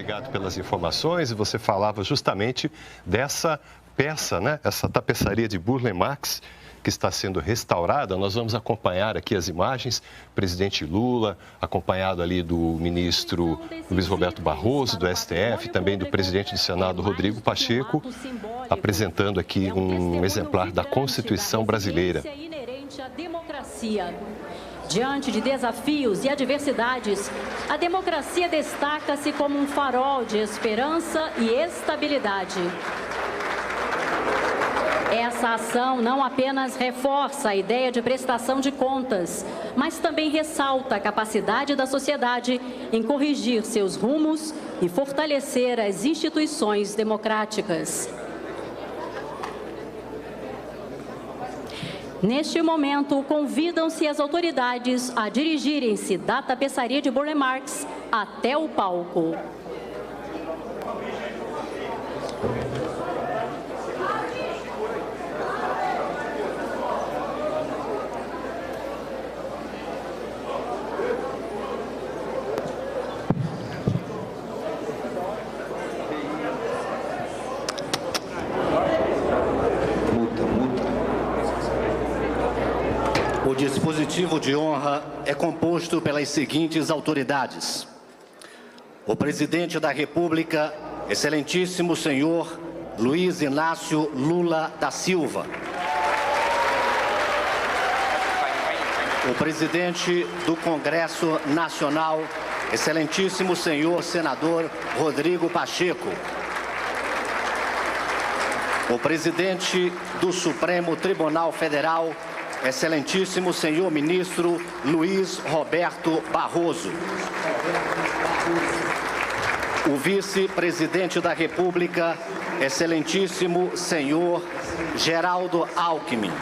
obrigado pelas informações. E você falava justamente dessa peça, né? Essa tapeçaria de Burle Marx, que está sendo restaurada. Nós vamos acompanhar aqui as imagens. O presidente Lula, acompanhado ali do ministro Luiz Roberto Barroso, do STF, também do presidente do Senado, Rodrigo Pacheco, apresentando aqui um exemplar da Constituição brasileira. Diante de desafios e adversidades, a democracia destaca-se como um farol de esperança e estabilidade. Essa ação não apenas reforça a ideia de prestação de contas, mas também ressalta a capacidade da sociedade em corrigir seus rumos e fortalecer as instituições democráticas. Neste momento, convidam-se as autoridades a dirigirem-se da tapeçaria de Burle Marx até o palco. O dispositivo de honra é composto pelas seguintes autoridades: o presidente da República, excelentíssimo senhor Luiz Inácio Lula da Silva, o presidente do Congresso Nacional, excelentíssimo senhor senador Rodrigo Pacheco, o presidente do Supremo Tribunal Federal, excelentíssimo senhor ministro Luiz Roberto Barroso, o vice-presidente da República, excelentíssimo senhor Geraldo Alckmin,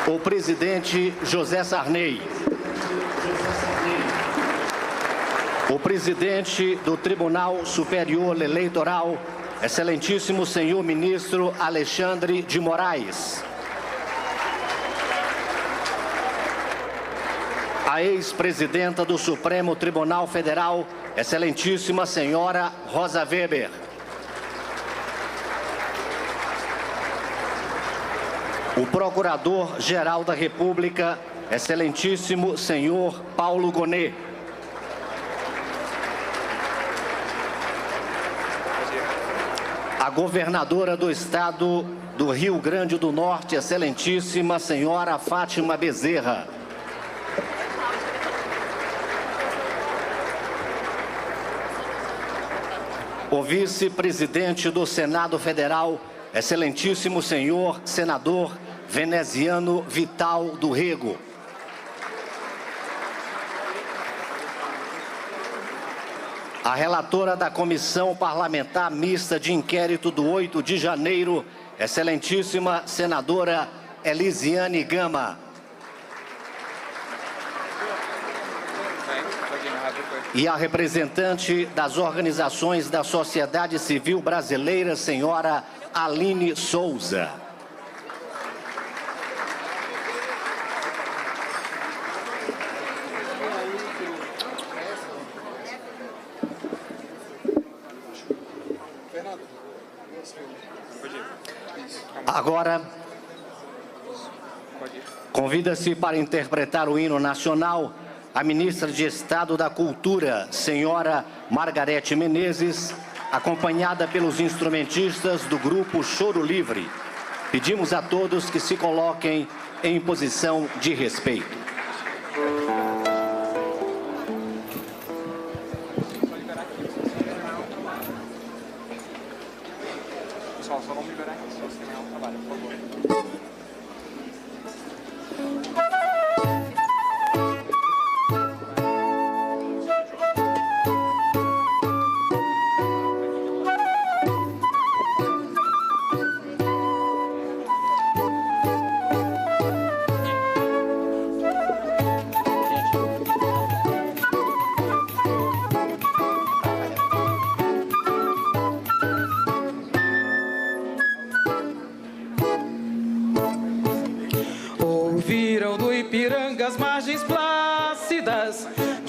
o presidente José Sarney, o presidente do Tribunal Superior Eleitoral, excelentíssimo senhor ministro Alexandre de Moraes, a ex-presidenta do Supremo Tribunal Federal, excelentíssima senhora Rosa Weber, o procurador-geral da República, excelentíssimo senhor Paulo Gonet, a governadora do estado do Rio Grande do Norte, excelentíssima senhora Fátima Bezerra, o vice-presidente do Senado Federal, excelentíssimo senhor senador Veneziano Vital do Rego, a relatora da Comissão Parlamentar Mista de Inquérito do 8 de janeiro, excelentíssima senadora Elisiane Gama, e a representante das organizações da sociedade civil brasileira, senhora Aline Souza. Agora, convida-se para interpretar o hino nacional a ministra de Estado da Cultura, senhora Margarete Menezes, acompanhada pelos instrumentistas do grupo Choro Livre. Pedimos a todos que se coloquem em posição de respeito. Pessoal, só vamos liberar aqui, só se terminar o trabalho, por favor.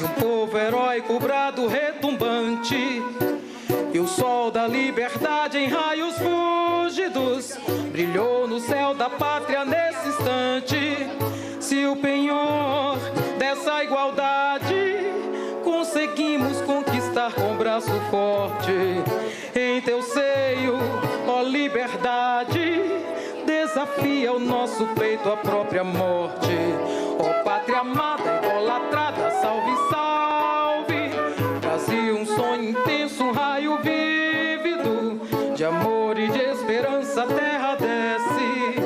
povo heróico, brado retumbante, e o sol da liberdade em raios fúlgidos brilhou no céu da pátria nesse instante. Se o penhor dessa igualdade conseguimos conquistar com braço forte, em teu seio, ó liberdade, desafia o nosso peito à própria morte. Ó pátria amada, idolatrada, salve, salve. Brasil, um sonho intenso, um raio vívido de amor e de esperança, a terra desce.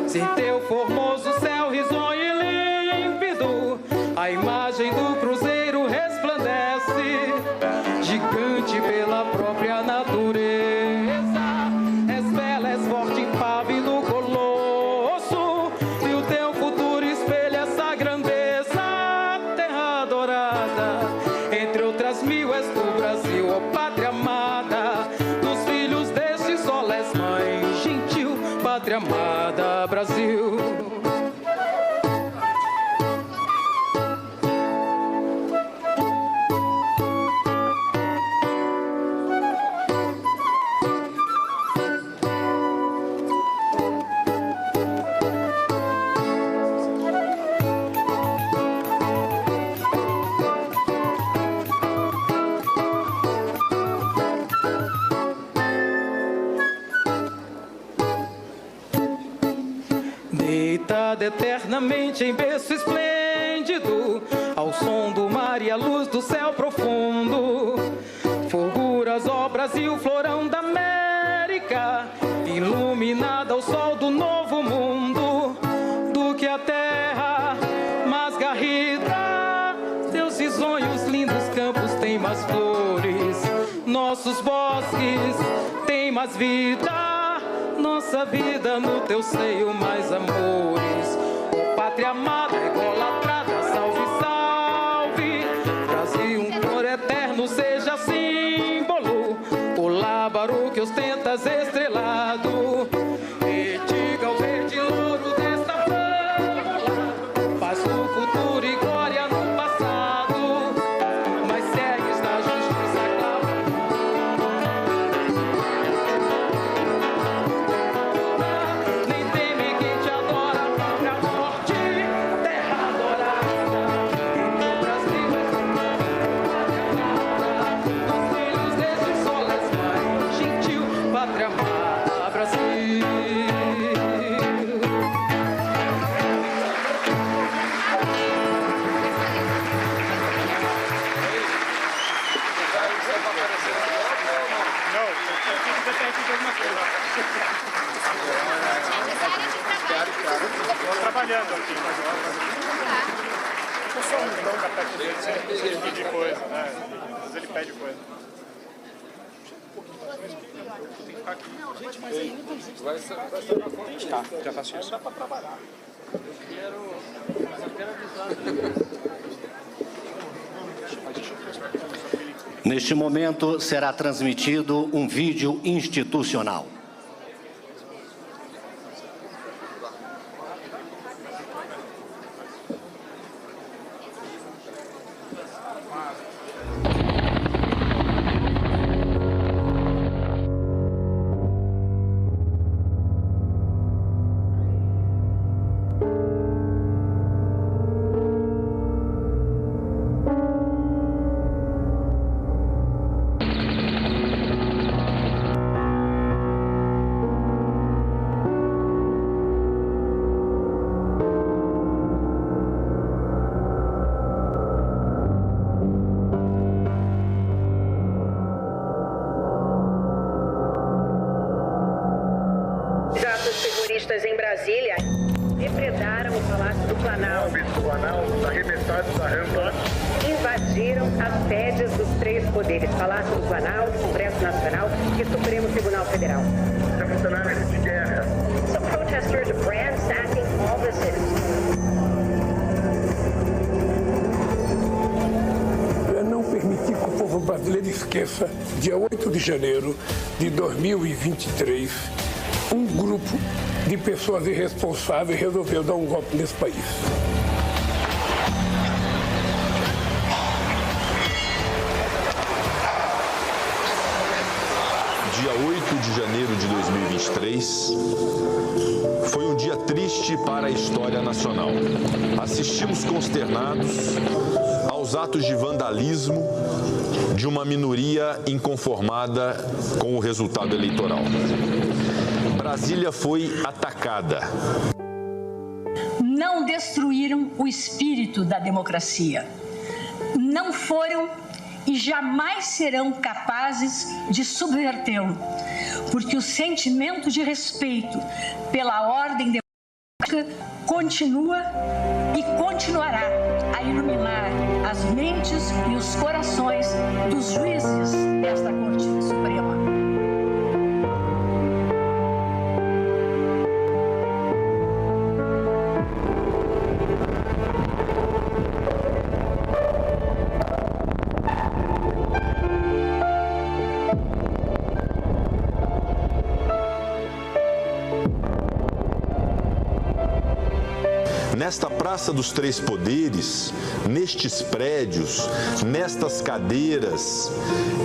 Se teu formoso céu risonho e límpido, a imagem do cruzeiro resplandece, gigante pela própria natureza. És bela, és forte, impávido colosso, e o teu futuro espelha essa grandeza. Terra adorada, entre outras mil és tu, Brasil, ó pátria amada. Dos filhos deste sol és mãe gentil, pátria amada, Brasil. Deitada eternamente em berço esplêndido, ao som do mar e à luz do céu profundo, fulguras, ó Brasil, florão da América, iluminada ao sol do novo mundo, do que a terra mais garrida, teus risonhos lindos campos têm mais flores, nossos bosques têm mais vida, nossa vida no teu seio mais amores. Ó pátria amada, idolatrada, salve, salve. Brasil, um cor eterno, seja símbolo, o lábaro que ostentas estrelado, e diga ao verde louro desta flor, faz o futuro e glória no passado, mas segues na justiça clara. Nem teme quem te adora, a própria morte, terra adorada, entre o Brasil és dos filhos deste sol és mãe gentil, pátria amada, Brasil. Estou trabalhando aqui, mas só um não café com ele, se ele pedir coisa, né? Às vezes ele pede coisa. Tem que ficar aqui. Gente, mas aí tá, já faço isso. Dá pra trabalhar. Eu quero avisar. Neste momento será transmitido um vídeo institucional. Em Brasília, depredaram o Palácio do Planalto, arremessados da rampa, invadiram as sedes dos três poderes, Palácio do Planalto, Congresso Nacional e Supremo Tribunal Federal. Funcionários de guerra. So protesters ransacking all the cities. Não permitir que o povo brasileiro esqueça, dia 8 de janeiro de 2023, um grupo de pessoas irresponsáveis resolveu dar um golpe nesse país. de janeiro de 2023 foi um dia triste para a história nacional. Assistimos consternados aos atos de vandalismo de uma minoria inconformada com o resultado eleitoral. Brasília foi atacada. Não destruíram o espírito da democracia. Não foram e jamais serão capazes de subvertê-lo, porque o sentimento de respeito pela ordem democrática continua e continuará a iluminar as mentes e os corações dos juízes desta Corte Suprema. Nesta Praça dos Três Poderes, nestes prédios, nestas cadeiras,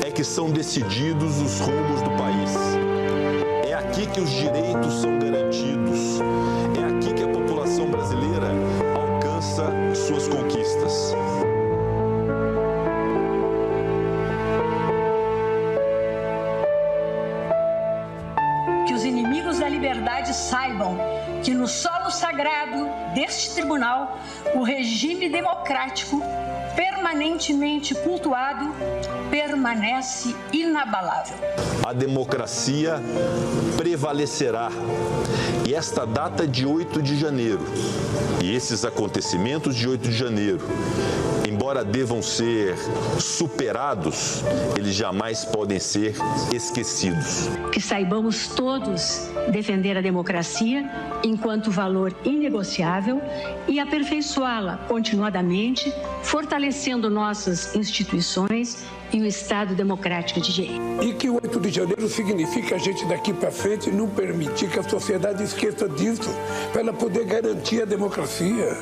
é que são decididos os rumos do país. É aqui que os direitos são garantidos. É aqui que a população brasileira alcança suas conquistas. Que os inimigos da liberdade saibam que no solo sagrado deste tribunal, o regime democrático, permanentemente cultuado, permanece inabalável. A democracia prevalecerá. E esta data de 8 de janeiro, e esses acontecimentos de 8 de janeiro, embora devam ser superados, eles jamais podem ser esquecidos. Que saibamos todos defender a democracia enquanto valor inegociável e aperfeiçoá-la continuadamente, fortalecendo nossas instituições e o Estado democrático de direito. E que o 8 de janeiro significa a gente daqui para frente não permitir que a sociedade esqueça disso, para ela poder garantir a democracia.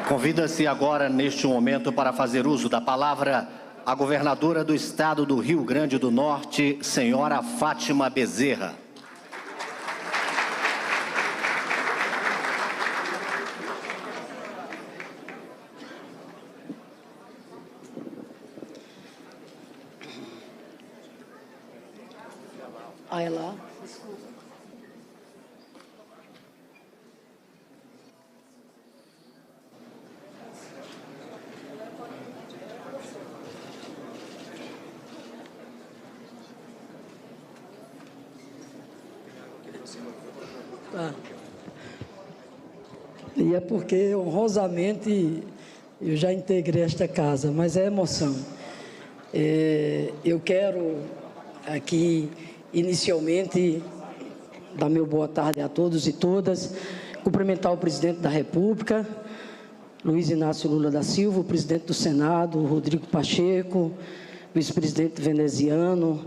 Convida-se agora, neste momento, para fazer uso da palavra a governadora do Estado do Rio Grande do Norte, senhora Fátima Bezerra. Aí lá. E é porque, honrosamente, eu já integrei esta casa, mas é emoção. Eu quero aqui, inicialmente, dar meu boa tarde a todos e todas, cumprimentar o presidente da República, Luiz Inácio Lula da Silva, o presidente do Senado, Rodrigo Pacheco, vice-presidente veneziano,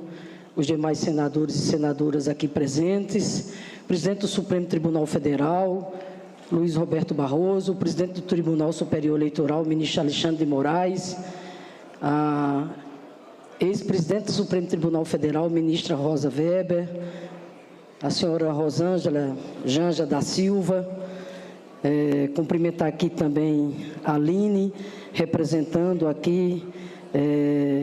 os demais senadores e senadoras aqui presentes, presidente do Supremo Tribunal Federal, Luiz Roberto Barroso, presidente do Tribunal Superior Eleitoral, ministro Alexandre de Moraes, a ex-presidente do Supremo Tribunal Federal, ministra Rosa Weber, a senhora Rosângela Janja da Silva, cumprimentar aqui também a Aline, representando aqui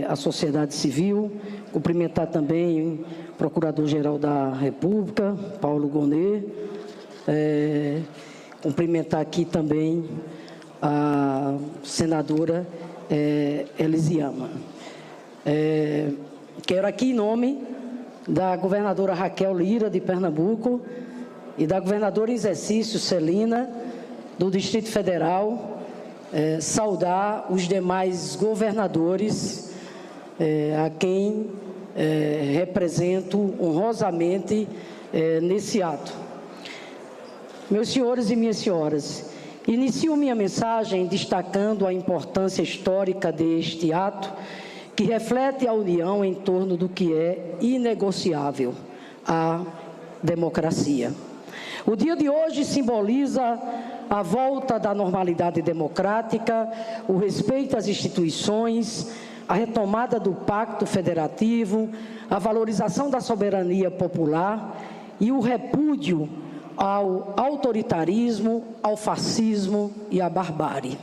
a sociedade civil, cumprimentar também o Procurador-Geral da República, Paulo Gonet, cumprimentar aqui também a senadora Elisiama. Quero aqui, em nome da governadora Raquel Lira, de Pernambuco, e da governadora em exercício, Celina, do Distrito Federal, saudar os demais governadores, a quem represento honrosamente nesse ato. Meus senhores e minhas senhoras, inicio minha mensagem destacando a importância histórica deste ato, que reflete a união em torno do que é inegociável, a democracia. O dia de hoje simboliza a volta da normalidade democrática, o respeito às instituições, a retomada do pacto federativo, a valorização da soberania popular e o repúdio ao autoritarismo, ao fascismo e à barbárie.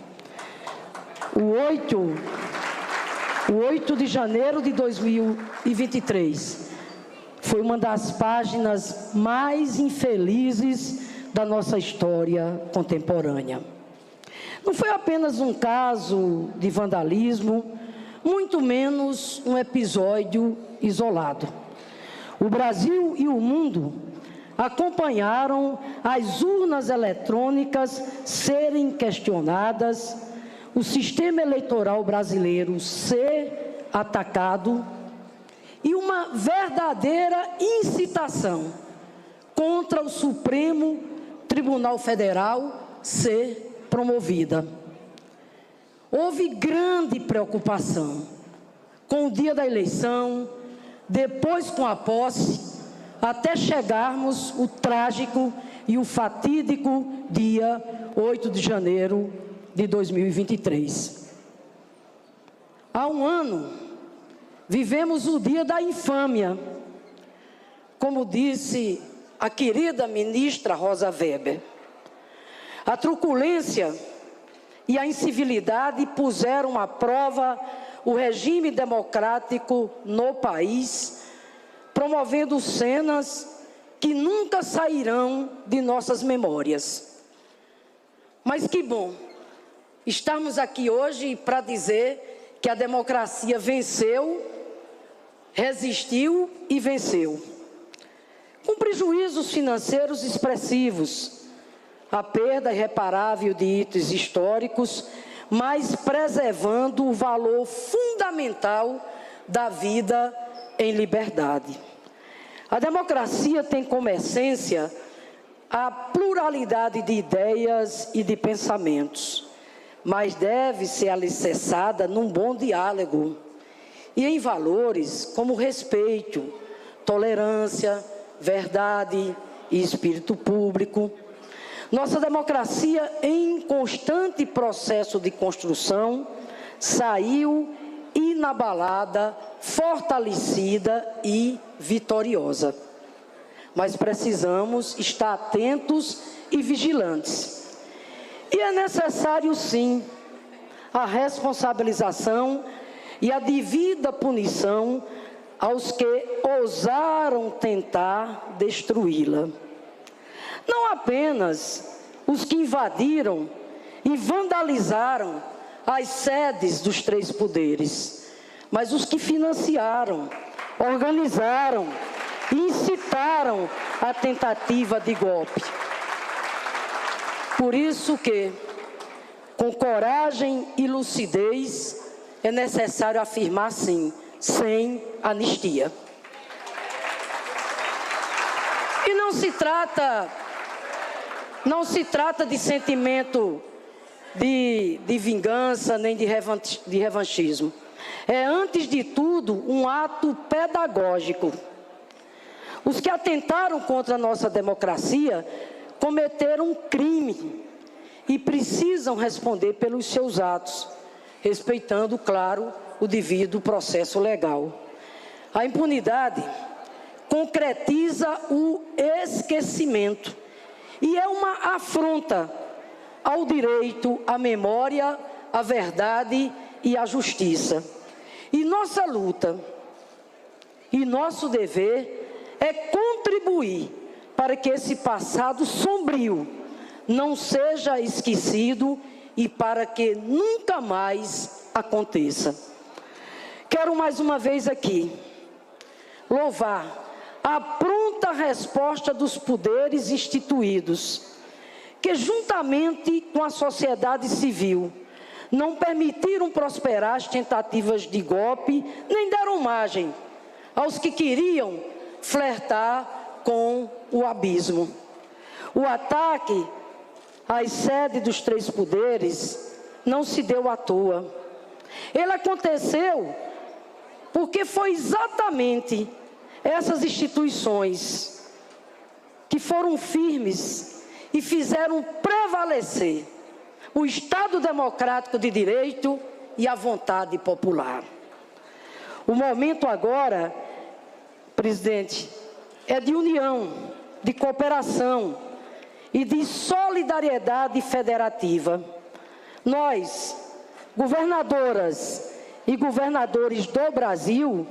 O 8 de janeiro de 2023 foi uma das páginas mais infelizes da nossa história contemporânea. Não foi apenas um caso de vandalismo, muito menos um episódio isolado. O Brasil e o mundo acompanharam as urnas eletrônicas serem questionadas, o sistema eleitoral brasileiro ser atacado e uma verdadeira incitação contra o Supremo Tribunal Federal ser promovida. Houve grande preocupação com o dia da eleição, depois com a posse, até chegarmos o trágico e o fatídico dia 8 de janeiro de 2023. Há um ano, vivemos o dia da infâmia, como disse a querida ministra Rosa Weber. A truculência e a incivilidade puseram à prova o regime democrático no país, promovendo cenas que nunca sairão de nossas memórias. Mas que bom estarmos aqui hoje para dizer que a democracia venceu, resistiu e venceu. Com prejuízos financeiros expressivos, a perda irreparável de itens históricos, mas preservando o valor fundamental da vida em liberdade. A democracia tem como essência a pluralidade de ideias e de pensamentos, mas deve ser alicerçada num bom diálogo e em valores como respeito, tolerância, verdade e espírito público. Nossa democracia, em constante processo de construção, saiu inabalada, fortalecida e vitoriosa. Mas precisamos estar atentos e vigilantes. E é necessário, sim, a responsabilização e a devida punição aos que ousaram tentar destruí-la. Não apenas os que invadiram e vandalizaram as sedes dos três poderes, mas os que financiaram, organizaram e incitaram a tentativa de golpe. Por isso que, com coragem e lucidez, é necessário afirmar sim, sem anistia. E não se trata de sentimento de vingança nem de revanchismo. É, antes de tudo, um ato pedagógico. Os que atentaram contra a nossa democracia cometeram um crime e precisam responder pelos seus atos, respeitando, claro, o devido processo legal. A impunidade concretiza o esquecimento e é uma afronta ao direito, à memória, à verdade e à justiça. E nossa luta e nosso dever é contribuir para que esse passado sombrio não seja esquecido e para que nunca mais aconteça. Quero mais uma vez aqui louvar a pronta resposta dos poderes instituídos, que juntamente com a sociedade civil não permitiram prosperar as tentativas de golpe, nem deram margem aos que queriam flertar com o abismo. O ataque às sedes dos três poderes não se deu à toa. Ele aconteceu porque foi exatamente essas instituições que foram firmes e fizeram prevalecer o Estado democrático de direito e a vontade popular. O momento agora, presidente, é de união, de cooperação e de solidariedade federativa. Nós, governadoras e governadores do Brasil,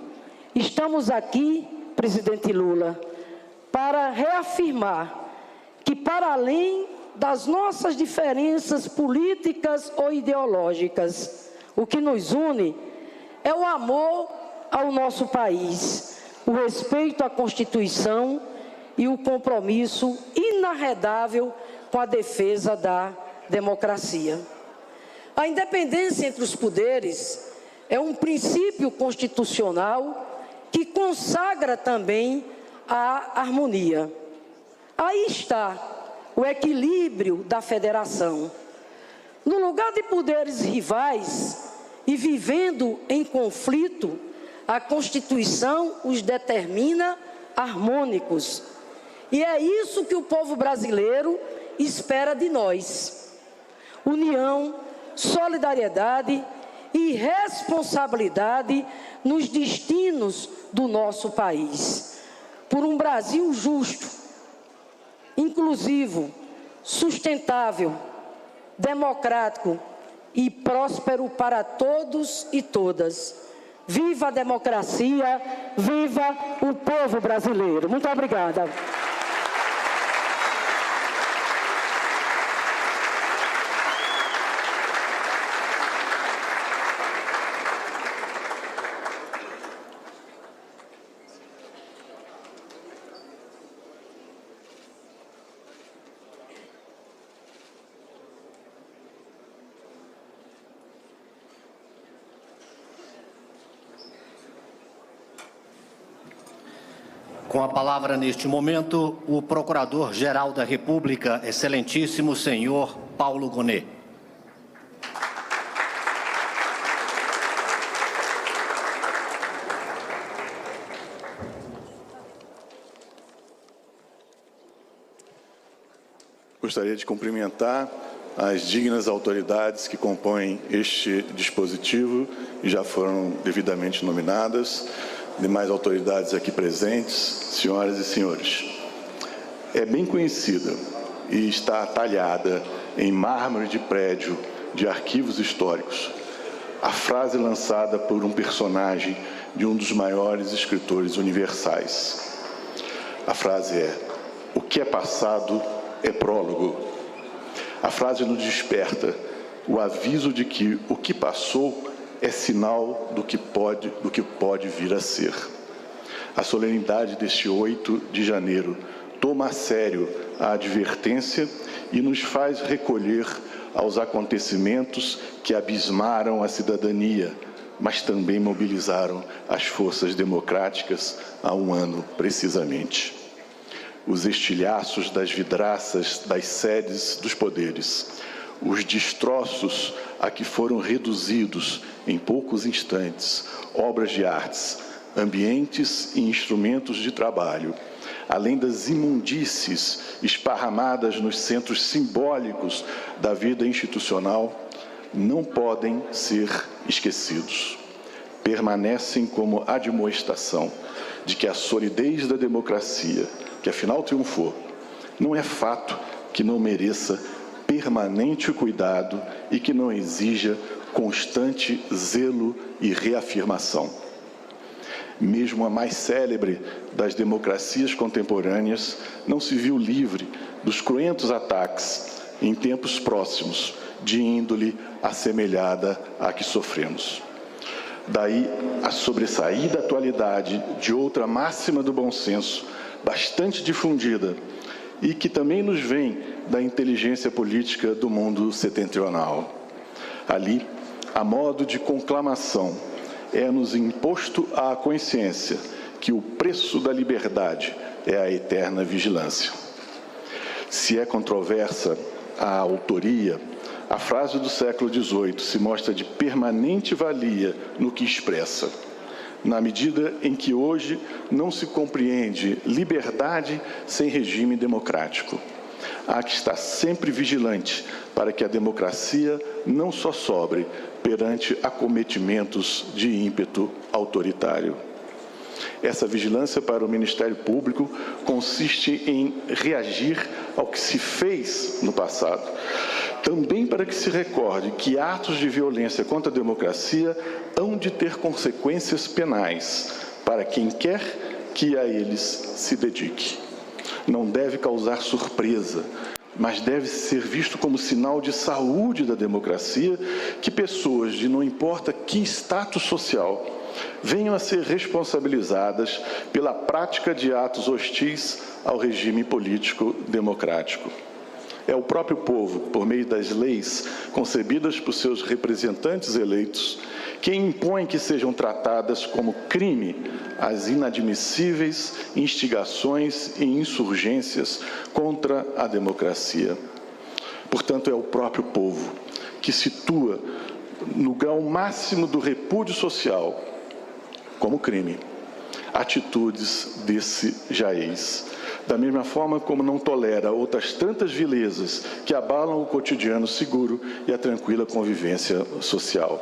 estamos aqui, presidente Lula, para reafirmar que, para além das nossas diferenças políticas ou ideológicas, o que nos une é o amor ao nosso país, o respeito à Constituição e o compromisso inarredável com a defesa da democracia. A independência entre os poderes é um princípio constitucional que consagra também a harmonia. Aí está o equilíbrio da federação. No lugar de poderes rivais e vivendo em conflito, a Constituição os determina harmônicos. E é isso que o povo brasileiro espera de nós. União, solidariedade e responsabilidade nos destinos do nosso país. Por um Brasil justo, inclusivo, sustentável, democrático e próspero para todos e todas. Viva a democracia, viva o povo brasileiro. Muito obrigada. Com a palavra neste momento, o Procurador-Geral da República, excelentíssimo senhor Paulo Gonet. Gostaria de cumprimentar as dignas autoridades que compõem este dispositivo e já foram devidamente nominadas. Demais autoridades aqui presentes, senhoras e senhores. É bem conhecida e está talhada em mármore de prédio de arquivos históricos a frase lançada por um personagem de um dos maiores escritores universais. A frase é: o que é passado é prólogo. A frase nos desperta o aviso de que o que passou é sinal do que pode vir a ser. A solenidade deste 8 de janeiro toma a sério a advertência e nos faz recolher aos acontecimentos que abismaram a cidadania, mas também mobilizaram as forças democráticas há um ano precisamente. Os estilhaços das vidraças das sedes dos poderes, os destroços a que foram reduzidos, em poucos instantes, obras de artes, ambientes e instrumentos de trabalho, além das imundícies esparramadas nos centros simbólicos da vida institucional, não podem ser esquecidos. Permanecem como admoestação de que a solidez da democracia, que afinal triunfou, não é fato que não mereça permanente cuidado e que não exija constante zelo e reafirmação. Mesmo a mais célebre das democracias contemporâneas não se viu livre dos cruentos ataques, em tempos próximos, de índole assemelhada à que sofremos. Daí a sobressaída atualidade de outra máxima do bom senso, bastante difundida, e que também nos vem da inteligência política do mundo setentrional. Ali, a modo de conclamação, é-nos imposto à consciência que o preço da liberdade é a eterna vigilância. Se é controversa a autoria, a frase do século XVIII se mostra de permanente valia no que expressa. na medida em que hoje não se compreende liberdade sem regime democrático. Há que estar sempre vigilante para que a democracia não só sobre perante acometimentos de ímpeto autoritário. Essa vigilância para o Ministério Público consiste em reagir ao que se fez no passado, também para que se recorde que atos de violência contra a democracia hão de ter consequências penais para quem quer que a eles se dedique. Não deve causar surpresa, mas deve ser visto como sinal de saúde da democracia que pessoas de não importa que status social venham a ser responsabilizadas pela prática de atos hostis ao regime político democrático. É o próprio povo, por meio das leis concebidas por seus representantes eleitos, quem impõe que sejam tratadas como crime as inadmissíveis instigações e insurgências contra a democracia. Portanto, é o próprio povo que situa no grau máximo do repúdio social como crime atitudes desse jaez. Da mesma forma como não tolera outras tantas vilezas que abalam o cotidiano seguro e a tranquila convivência social.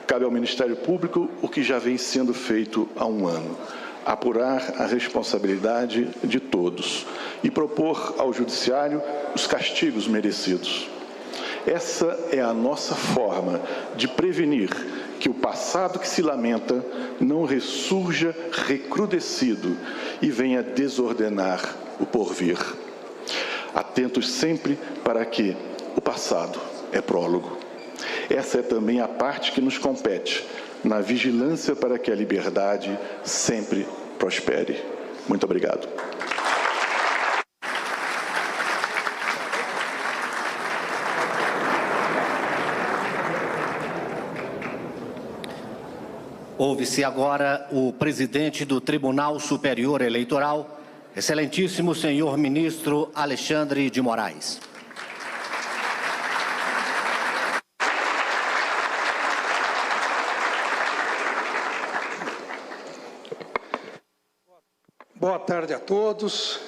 Cabe ao Ministério Público o que já vem sendo feito há um ano: apurar a responsabilidade de todos e propor ao Judiciário os castigos merecidos. Essa é a nossa forma de prevenir que o passado que se lamenta não ressurja recrudescido e venha desordenar o porvir. Atentos sempre para que o passado é prólogo. Essa é também a parte que nos compete, na vigilância para que a liberdade sempre prospere. Muito obrigado. Ouve-se agora o presidente do Tribunal Superior Eleitoral, excelentíssimo senhor ministro Alexandre de Moraes. Boa tarde a todos.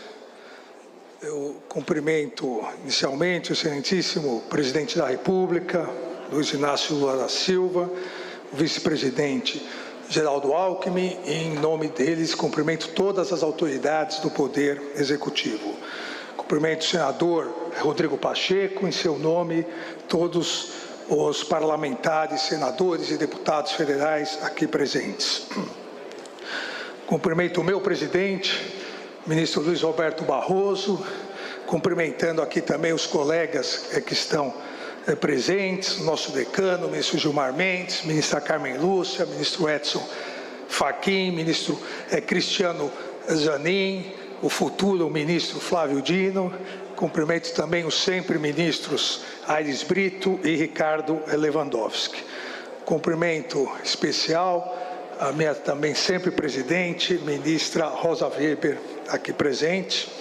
Eu cumprimento inicialmente o excelentíssimo presidente da República, Luiz Inácio Lula da Silva, o vice-presidente Geraldo Alckmin, e em nome deles cumprimento todas as autoridades do Poder Executivo. Cumprimento o senador Rodrigo Pacheco, em seu nome, todos os parlamentares, senadores e deputados federais aqui presentes. Cumprimento o meu presidente, ministro Luiz Roberto Barroso, cumprimentando aqui também os colegas que estão presentes, nosso decano, ministro Gilmar Mendes, ministra Carmen Lúcia, ministro Edson Fachin, ministro Cristiano Zanin, o futuro ministro Flávio Dino. Cumprimento também os sempre ministros Aires Brito e Ricardo Lewandowski. Cumprimento especial a minha também sempre presidente, ministra Rosa Weber, aqui presente.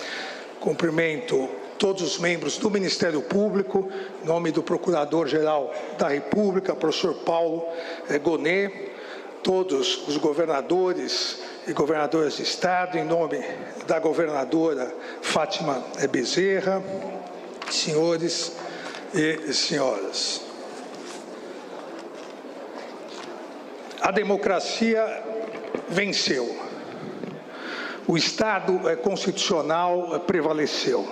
Cumprimento todos os membros do Ministério Público, em nome do Procurador-Geral da República, professor Paulo Gonet, todos os governadores e governadoras de Estado, em nome da governadora Fátima Bezerra, senhores e senhoras. A democracia venceu. O Estado constitucional prevaleceu.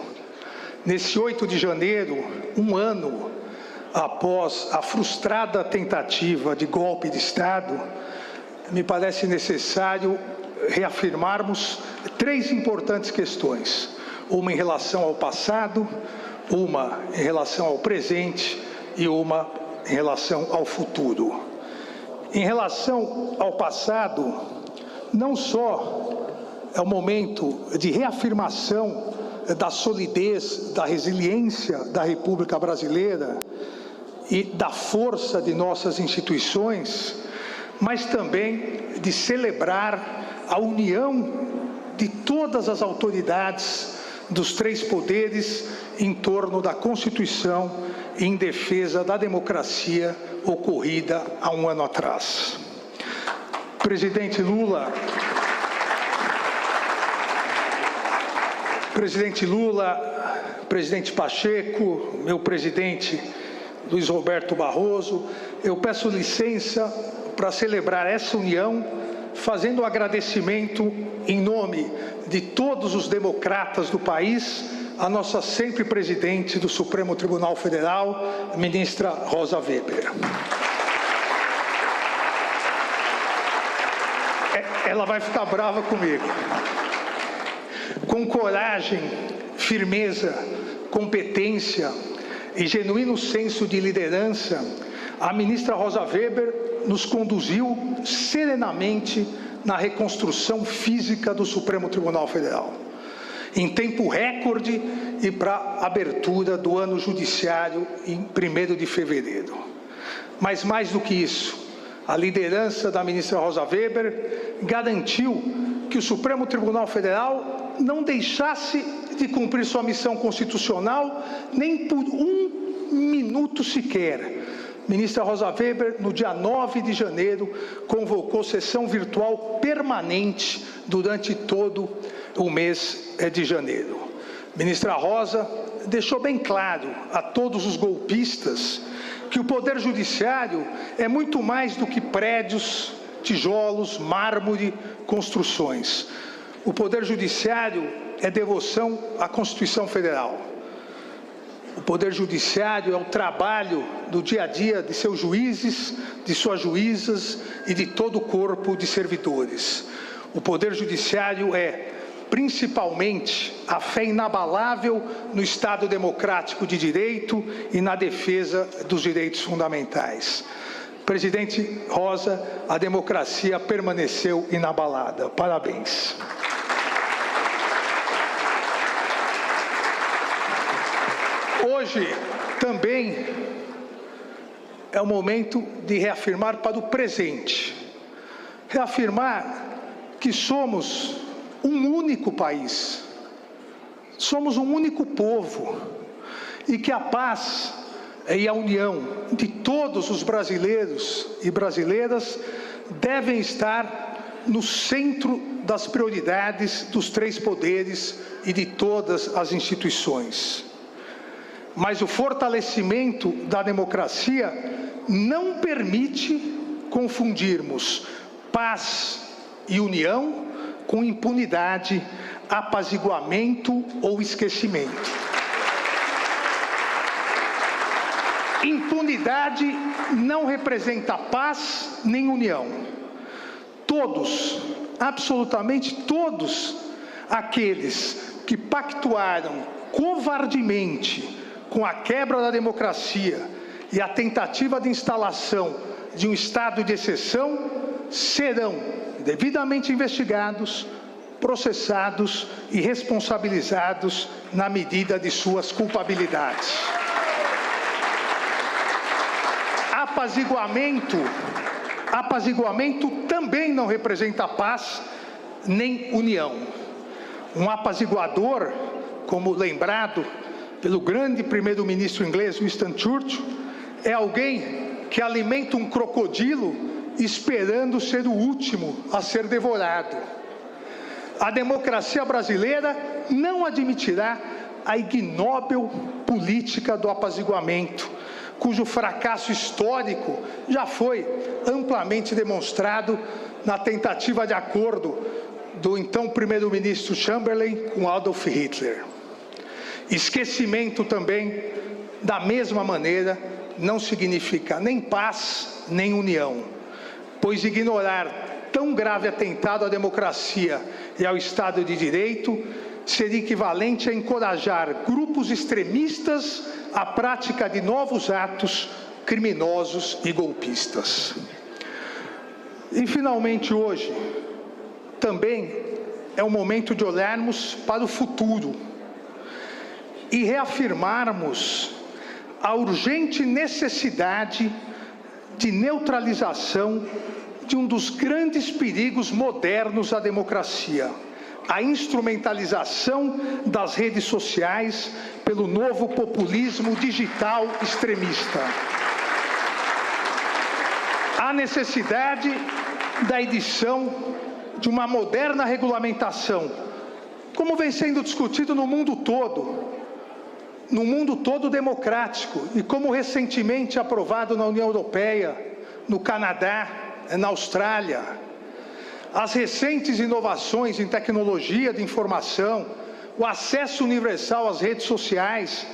Nesse 8 de janeiro, um ano após a frustrada tentativa de golpe de Estado, me parece necessário reafirmarmos 3 importantes questões. Uma em relação ao passado, uma em relação ao presente e uma em relação ao futuro. Em relação ao passado, não só é o momento de reafirmação da solidez, da resiliência da República Brasileira e da força de nossas instituições, mas também de celebrar a união de todas as autoridades dos 3 poderes em torno da Constituição e em defesa da democracia ocorrida há um ano atrás. Presidente Lula, presidente Pacheco, meu presidente Luiz Roberto Barroso, eu peço licença para celebrar essa união, fazendo um agradecimento em nome de todos os democratas do país, a nossa sempre presidente do Supremo Tribunal Federal, a ministra Rosa Weber. Ela vai ficar brava comigo. Com coragem, firmeza, competência e genuíno senso de liderança, a ministra Rosa Weber nos conduziu serenamente na reconstrução física do Supremo Tribunal Federal, em tempo recorde e para a abertura do ano judiciário em 1º de fevereiro. Mas mais do que isso, a liderança da ministra Rosa Weber garantiu que o Supremo Tribunal Federal não deixasse de cumprir sua missão constitucional nem por um minuto sequer. Ministra Rosa Weber, no dia 9 de janeiro, convocou sessão virtual permanente durante todo o mês de janeiro. Ministra Rosa deixou bem claro a todos os golpistas que o Poder Judiciário é muito mais do que prédios, tijolos, mármore, construções. O Poder Judiciário é devoção à Constituição Federal. O Poder Judiciário é o trabalho do dia a dia de seus juízes, de suas juízas e de todo o corpo de servidores. O Poder Judiciário é, principalmente, a fé inabalável no Estado democrático de direito e na defesa dos direitos fundamentais. Presidente Rosa, a democracia permaneceu inabalada. Parabéns. Hoje também é o momento de reafirmar para o presente, reafirmar que somos um único país, somos um único povo e que a paz e a união de todos os brasileiros e brasileiras devem estar no centro das prioridades dos 3 poderes e de todas as instituições. Mas o fortalecimento da democracia não permite confundirmos paz e união com impunidade, apaziguamento ou esquecimento. Impunidade não representa paz nem união. Todos, absolutamente todos, aqueles que pactuaram covardemente com a quebra da democracia e a tentativa de instalação de um estado de exceção, serão devidamente investigados, processados e responsabilizados na medida de suas culpabilidades. Apaziguamento também não representa paz nem união. Um apaziguador, como lembrado pelo grande primeiro-ministro inglês Winston Churchill, é alguém que alimenta um crocodilo esperando ser o último a ser devorado. A democracia brasileira não admitirá a ignóbil política do apaziguamento, cujo fracasso histórico já foi amplamente demonstrado na tentativa de acordo do então primeiro-ministro Chamberlain com Adolf Hitler. Esquecimento também, da mesma maneira, não significa nem paz, nem união, pois ignorar tão grave atentado à democracia e ao Estado de Direito seria equivalente a encorajar grupos extremistas à prática de novos atos criminosos e golpistas. E, finalmente, hoje, também é o momento de olharmos para o futuro e reafirmarmos a urgente necessidade de neutralização de um dos grandes perigos modernos à democracia, a instrumentalização das redes sociais pelo novo populismo digital extremista. A necessidade da edição de uma moderna regulamentação, como vem sendo discutido no mundo todo democrático, e como recentemente aprovado na União Europeia, no Canadá, na Austrália. As recentes inovações em tecnologia de informação, o acesso universal às redes sociais,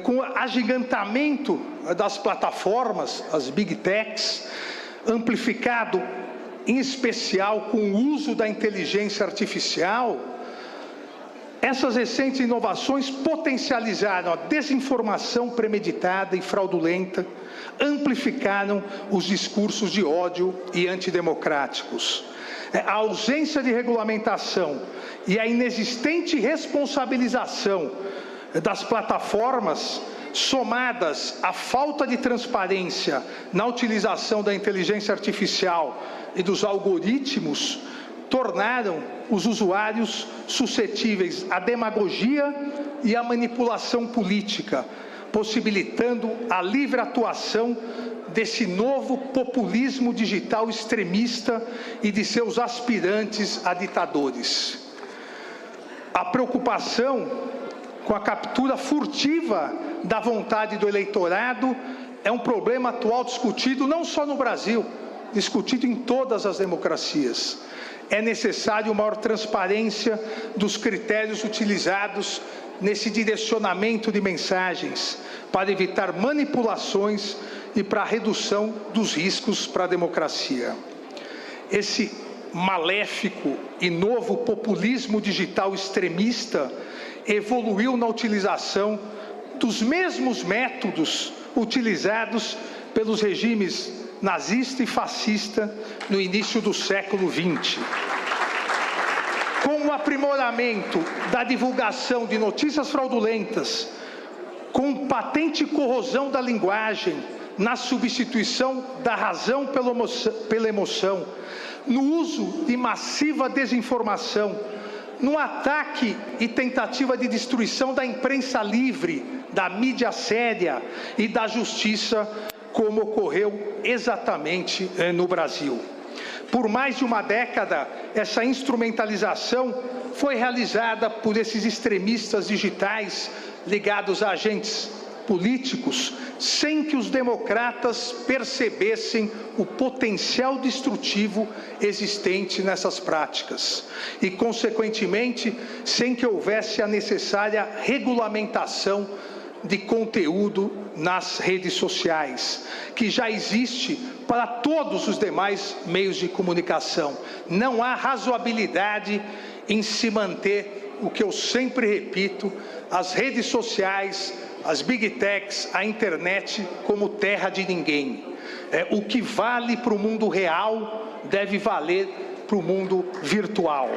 com o agigantamento das plataformas, as Big Techs, amplificado em especial com o uso da inteligência artificial, essas recentes inovações potencializaram a desinformação premeditada e fraudulenta, amplificaram os discursos de ódio e antidemocráticos. A ausência de regulamentação e a inexistente responsabilização das plataformas, somadas à falta de transparência na utilização da inteligência artificial e dos algoritmos, tornaram os usuários suscetíveis à demagogia e à manipulação política, possibilitando a livre atuação desse novo populismo digital extremista e de seus aspirantes a ditadores. A preocupação com a captura furtiva da vontade do eleitorado é um problema atual discutido não só no Brasil, discutido em todas as democracias. É necessário maior transparência dos critérios utilizados nesse direcionamento de mensagens, para evitar manipulações e para a redução dos riscos para a democracia. Esse maléfico e novo populismo digital extremista evoluiu na utilização dos mesmos métodos utilizados pelos regimes nazista e fascista no início do século XX. Com o aprimoramento da divulgação de notícias fraudulentas, com patente corrosão da linguagem, na substituição da razão pela emoção, no uso de massiva desinformação, no ataque e tentativa de destruição da imprensa livre, da mídia séria e da justiça, como ocorreu exatamente no Brasil. Por mais de uma década, essa instrumentalização foi realizada por esses extremistas digitais ligados a agentes políticos, sem que os democratas percebessem o potencial destrutivo existente nessas práticas e, consequentemente, sem que houvesse a necessária regulamentação de conteúdo nas redes sociais, que já existe para todos os demais meios de comunicação. Não há razoabilidade em se manter o que eu sempre repito, as redes sociais, as Big Techs, a internet como terra de ninguém. O que vale para o mundo real deve valer para o mundo virtual.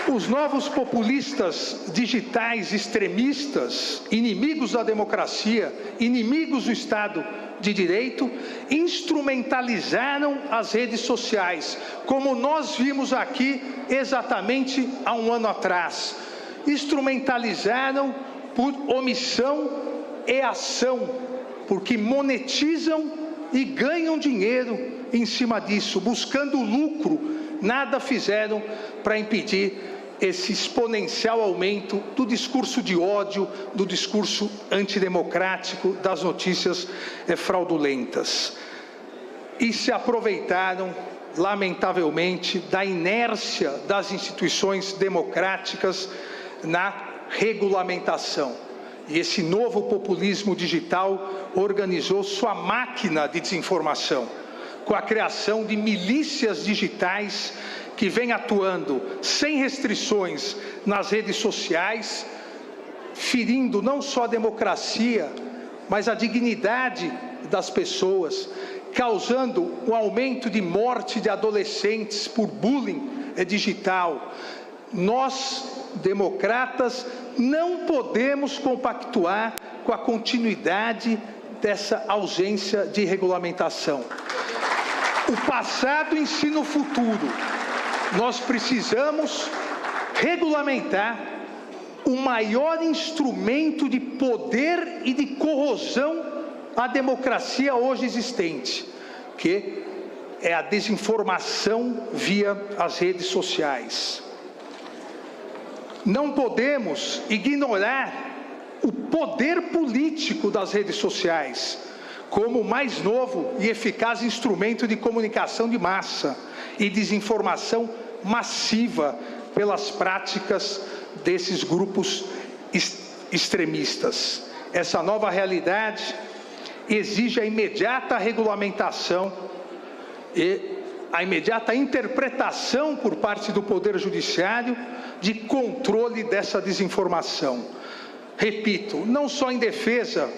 Os novos populistas digitais extremistas, inimigos da democracia, inimigos do Estado de Direito, instrumentalizaram as redes sociais, como nós vimos aqui exatamente há um ano atrás. Instrumentalizaram por omissão e ação, porque monetizam e ganham dinheiro em cima disso, buscando lucro. Nada fizeram para impedir esse exponencial aumento do discurso de ódio, do discurso antidemocrático, das notícias fraudulentas. E se aproveitaram, lamentavelmente, da inércia das instituições democráticas na regulamentação. E esse novo populismo digital organizou sua máquina de desinformação, com a criação de milícias digitais que vem atuando sem restrições nas redes sociais, ferindo não só a democracia, mas a dignidade das pessoas, causando um aumento de morte de adolescentes por bullying digital. Nós, democratas, não podemos compactuar com a continuidade dessa ausência de regulamentação. O passado ensina o futuro. Nós precisamos regulamentar o maior instrumento de poder e de corrosão a democracia hoje existente, que é a desinformação via as redes sociais. Não podemos ignorar o poder político das redes sociais como o mais novo e eficaz instrumento de comunicação de massa e desinformação massiva pelas práticas desses grupos extremistas. Essa nova realidade exige a imediata regulamentação e a imediata interpretação por parte do Poder Judiciário de controle dessa desinformação. Repito, não só em defesa,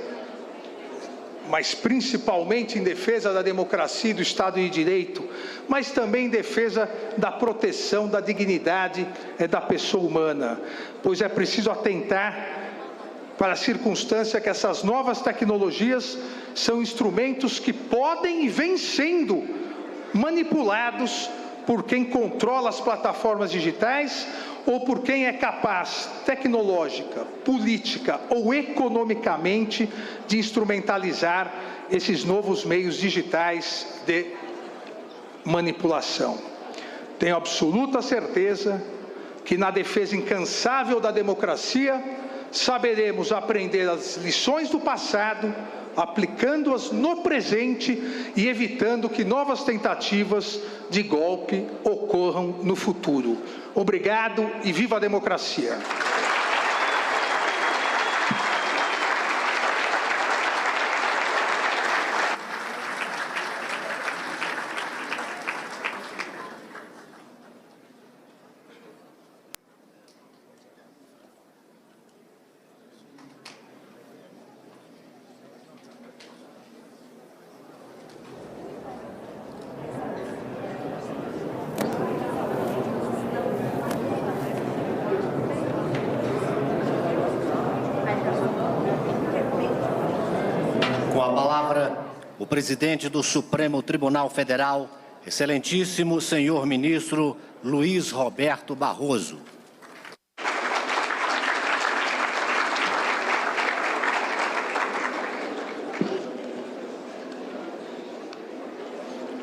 mas principalmente em defesa da democracia e do Estado de Direito, mas também em defesa da proteção da dignidade da pessoa humana, pois é preciso atentar para a circunstância que essas novas tecnologias são instrumentos que podem e vêm sendo manipulados por quem controla as plataformas digitais ou por quem é capaz, tecnológica, política ou economicamente, de instrumentalizar esses novos meios digitais de manipulação. Tenho absoluta certeza que na defesa incansável da democracia, saberemos aprender as lições do passado, aplicando-as no presente e evitando que novas tentativas de golpe ocorram no futuro. Obrigado e viva a democracia! Com a palavra, o presidente do Supremo Tribunal Federal, excelentíssimo senhor ministro Luiz Roberto Barroso.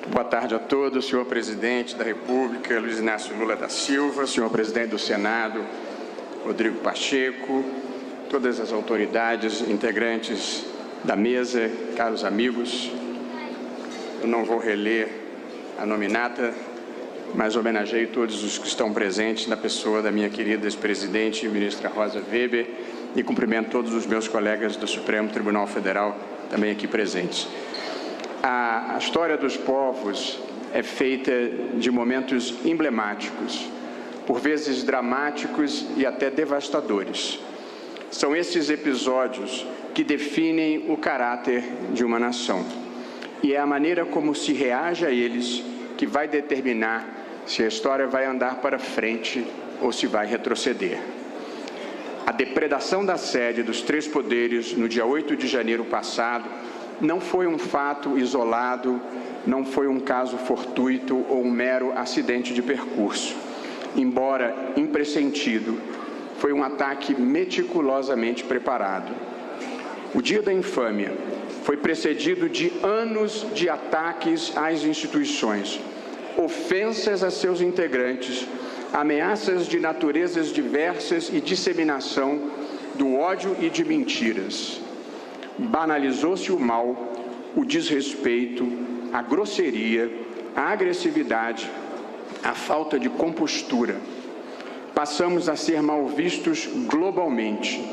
Boa tarde a todos, senhor presidente da República, Luiz Inácio Lula da Silva, senhor presidente do Senado, Rodrigo Pacheco, todas as autoridades integrantes da mesa, caros amigos. Eu não vou reler a nominata, mas homenageio todos os que estão presentes na pessoa da minha querida ex-presidente, ministra Rosa Weber, e cumprimento todos os meus colegas do Supremo Tribunal Federal, também aqui presentes. A história dos povos é feita de momentos emblemáticos, por vezes dramáticos e até devastadores. São esses episódios que definem o caráter de uma nação. E é a maneira como se reage a eles que vai determinar se a história vai andar para frente ou se vai retroceder. A depredação da sede dos três poderes no dia 8 de janeiro passado não foi um fato isolado, não foi um caso fortuito ou um mero acidente de percurso. Embora impressentido, foi um ataque meticulosamente preparado. O dia da infâmia foi precedido de anos de ataques às instituições, ofensas a seus integrantes, ameaças de naturezas diversas e disseminação do ódio e de mentiras. Banalizou-se o mal, o desrespeito, a grosseria, a agressividade, a falta de compostura. Passamos a ser mal vistos globalmente,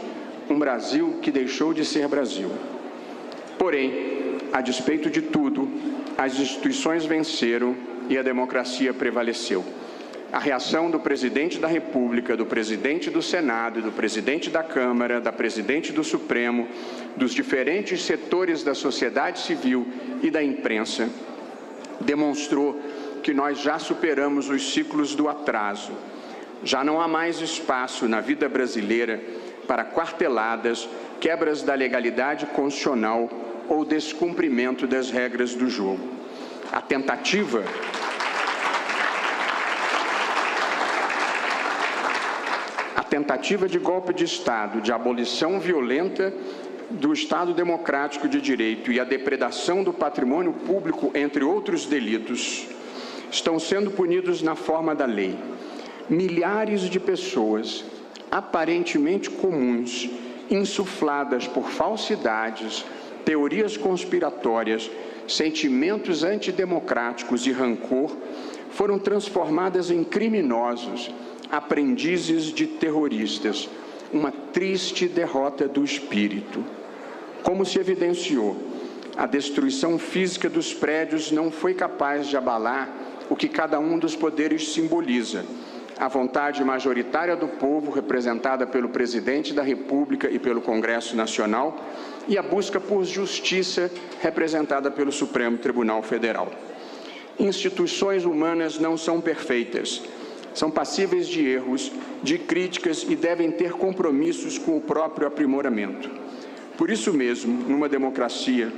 um Brasil que deixou de ser Brasil. Porém, a despeito de tudo, as instituições venceram e a democracia prevaleceu. A reação do presidente da República, do presidente do Senado, do presidente da Câmara, da presidente do Supremo, dos diferentes setores da sociedade civil e da imprensa, demonstrou que nós já superamos os ciclos do atraso. Já não há mais espaço na vida brasileira para quarteladas, quebras da legalidade constitucional ou descumprimento das regras do jogo. A tentativa de golpe de Estado, de abolição violenta, do Estado Democrático de Direito e a depredação do patrimônio público, entre outros delitos, estão sendo punidos na forma da lei. Milhares de pessoas, aparentemente comuns, insufladas por falsidades, teorias conspiratórias, sentimentos antidemocráticos e rancor, foram transformadas em criminosos, aprendizes de terroristas. Uma triste derrota do espírito. Como se evidenciou, a destruição física dos prédios não foi capaz de abalar o que cada um dos poderes simboliza: a vontade majoritária do povo, representada pelo Presidente da República e pelo Congresso Nacional, e a busca por justiça, representada pelo Supremo Tribunal Federal. Instituições humanas não são perfeitas, são passíveis de erros, de críticas e devem ter compromissos com o próprio aprimoramento. Por isso mesmo, numa democracia,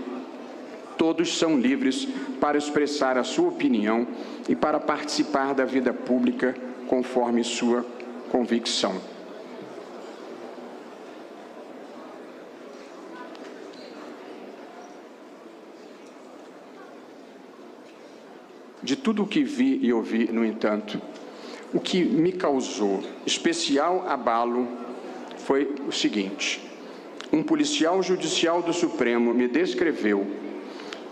todos são livres para expressar a sua opinião e para participar da vida pública conforme sua convicção. De tudo o que vi e ouvi, no entanto, o que me causou especial abalo foi o seguinte: um policial judicial do Supremo me descreveu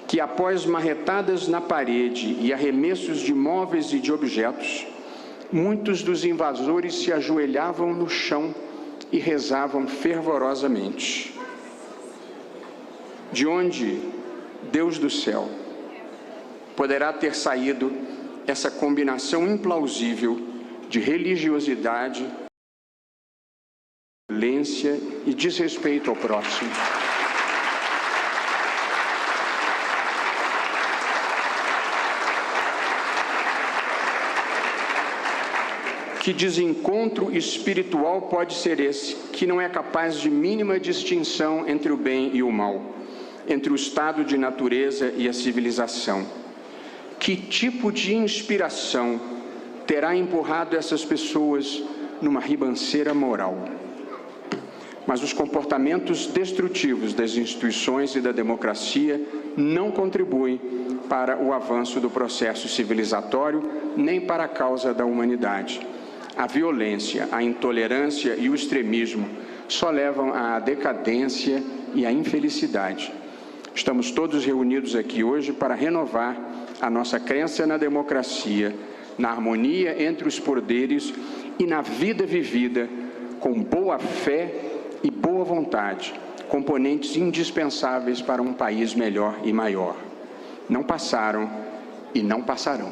que, após marretadas na parede e arremessos de móveis e de objetos, muitos dos invasores se ajoelhavam no chão e rezavam fervorosamente. De onde, Deus do céu, poderá ter saído essa combinação implausível de religiosidade, violência e desrespeito ao próximo? Que desencontro espiritual pode ser esse, que não é capaz de mínima distinção entre o bem e o mal, entre o estado de natureza e a civilização? Que tipo de inspiração terá empurrado essas pessoas numa ribanceira moral? Mas os comportamentos destrutivos das instituições e da democracia não contribuem para o avanço do processo civilizatório, nem para a causa da humanidade. A violência, a intolerância e o extremismo só levam à decadência e à infelicidade. Estamos todos reunidos aqui hoje para renovar a nossa crença na democracia, na harmonia entre os poderes e na vida vivida com boa fé e boa vontade, componentes indispensáveis para um país melhor e maior. Não passaram e não passarão.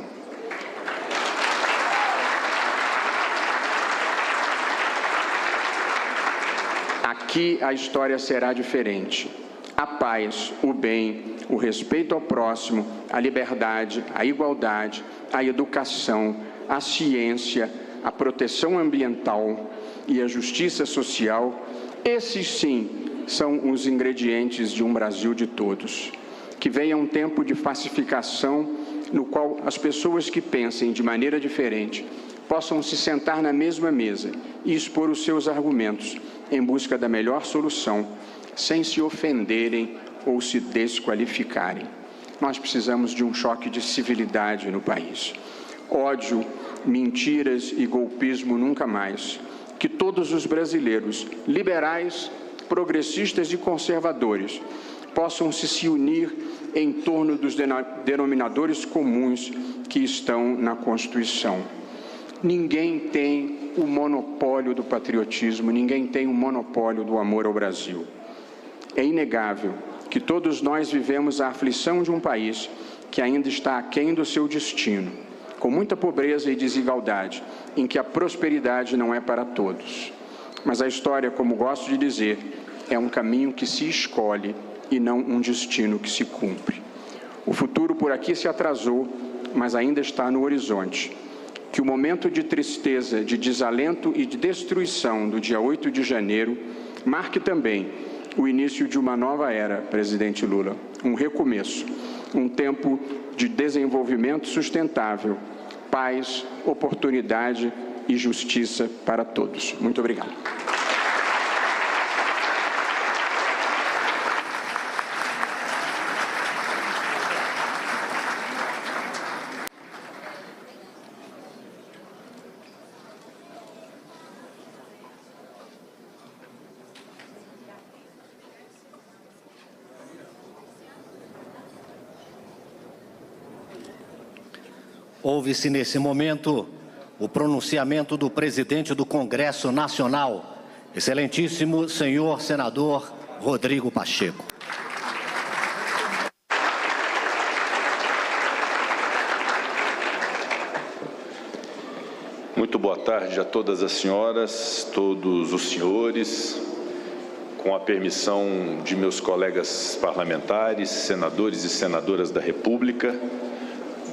Aqui a história será diferente. A paz, o bem, o respeito ao próximo, a liberdade, a igualdade, a educação, a ciência, a proteção ambiental e a justiça social, esses sim são os ingredientes de um Brasil de todos. Que venha um tempo de pacificação no qual as pessoas que pensem de maneira diferente possam se sentar na mesma mesa e expor os seus argumentos em busca da melhor solução, sem se ofenderem ou se desqualificarem. Nós precisamos de um choque de civilidade no país. Ódio, mentiras e golpismo nunca mais. Que todos os brasileiros, liberais, progressistas e conservadores, possam se unir em torno dos denominadores comuns que estão na Constituição. Ninguém tem o monopólio do patriotismo, ninguém tem o monopólio do amor ao Brasil. É inegável que todos nós vivemos a aflição de um país que ainda está aquém do seu destino, com muita pobreza e desigualdade, em que a prosperidade não é para todos. Mas a história, como gosto de dizer, é um caminho que se escolhe e não um destino que se cumpre. O futuro por aqui se atrasou, mas ainda está no horizonte. Que o momento de tristeza, de desalento e de destruição do dia 8 de janeiro marque também o início de uma nova era, presidente Lula, um recomeço, um tempo de desenvolvimento sustentável, paz, oportunidade e justiça para todos. Muito obrigado. Ouve-se nesse momento o pronunciamento do presidente do Congresso Nacional, excelentíssimo senhor senador Rodrigo Pacheco. Muito boa tarde a todas as senhoras, todos os senhores. Com a permissão de meus colegas parlamentares, senadores e senadoras da República,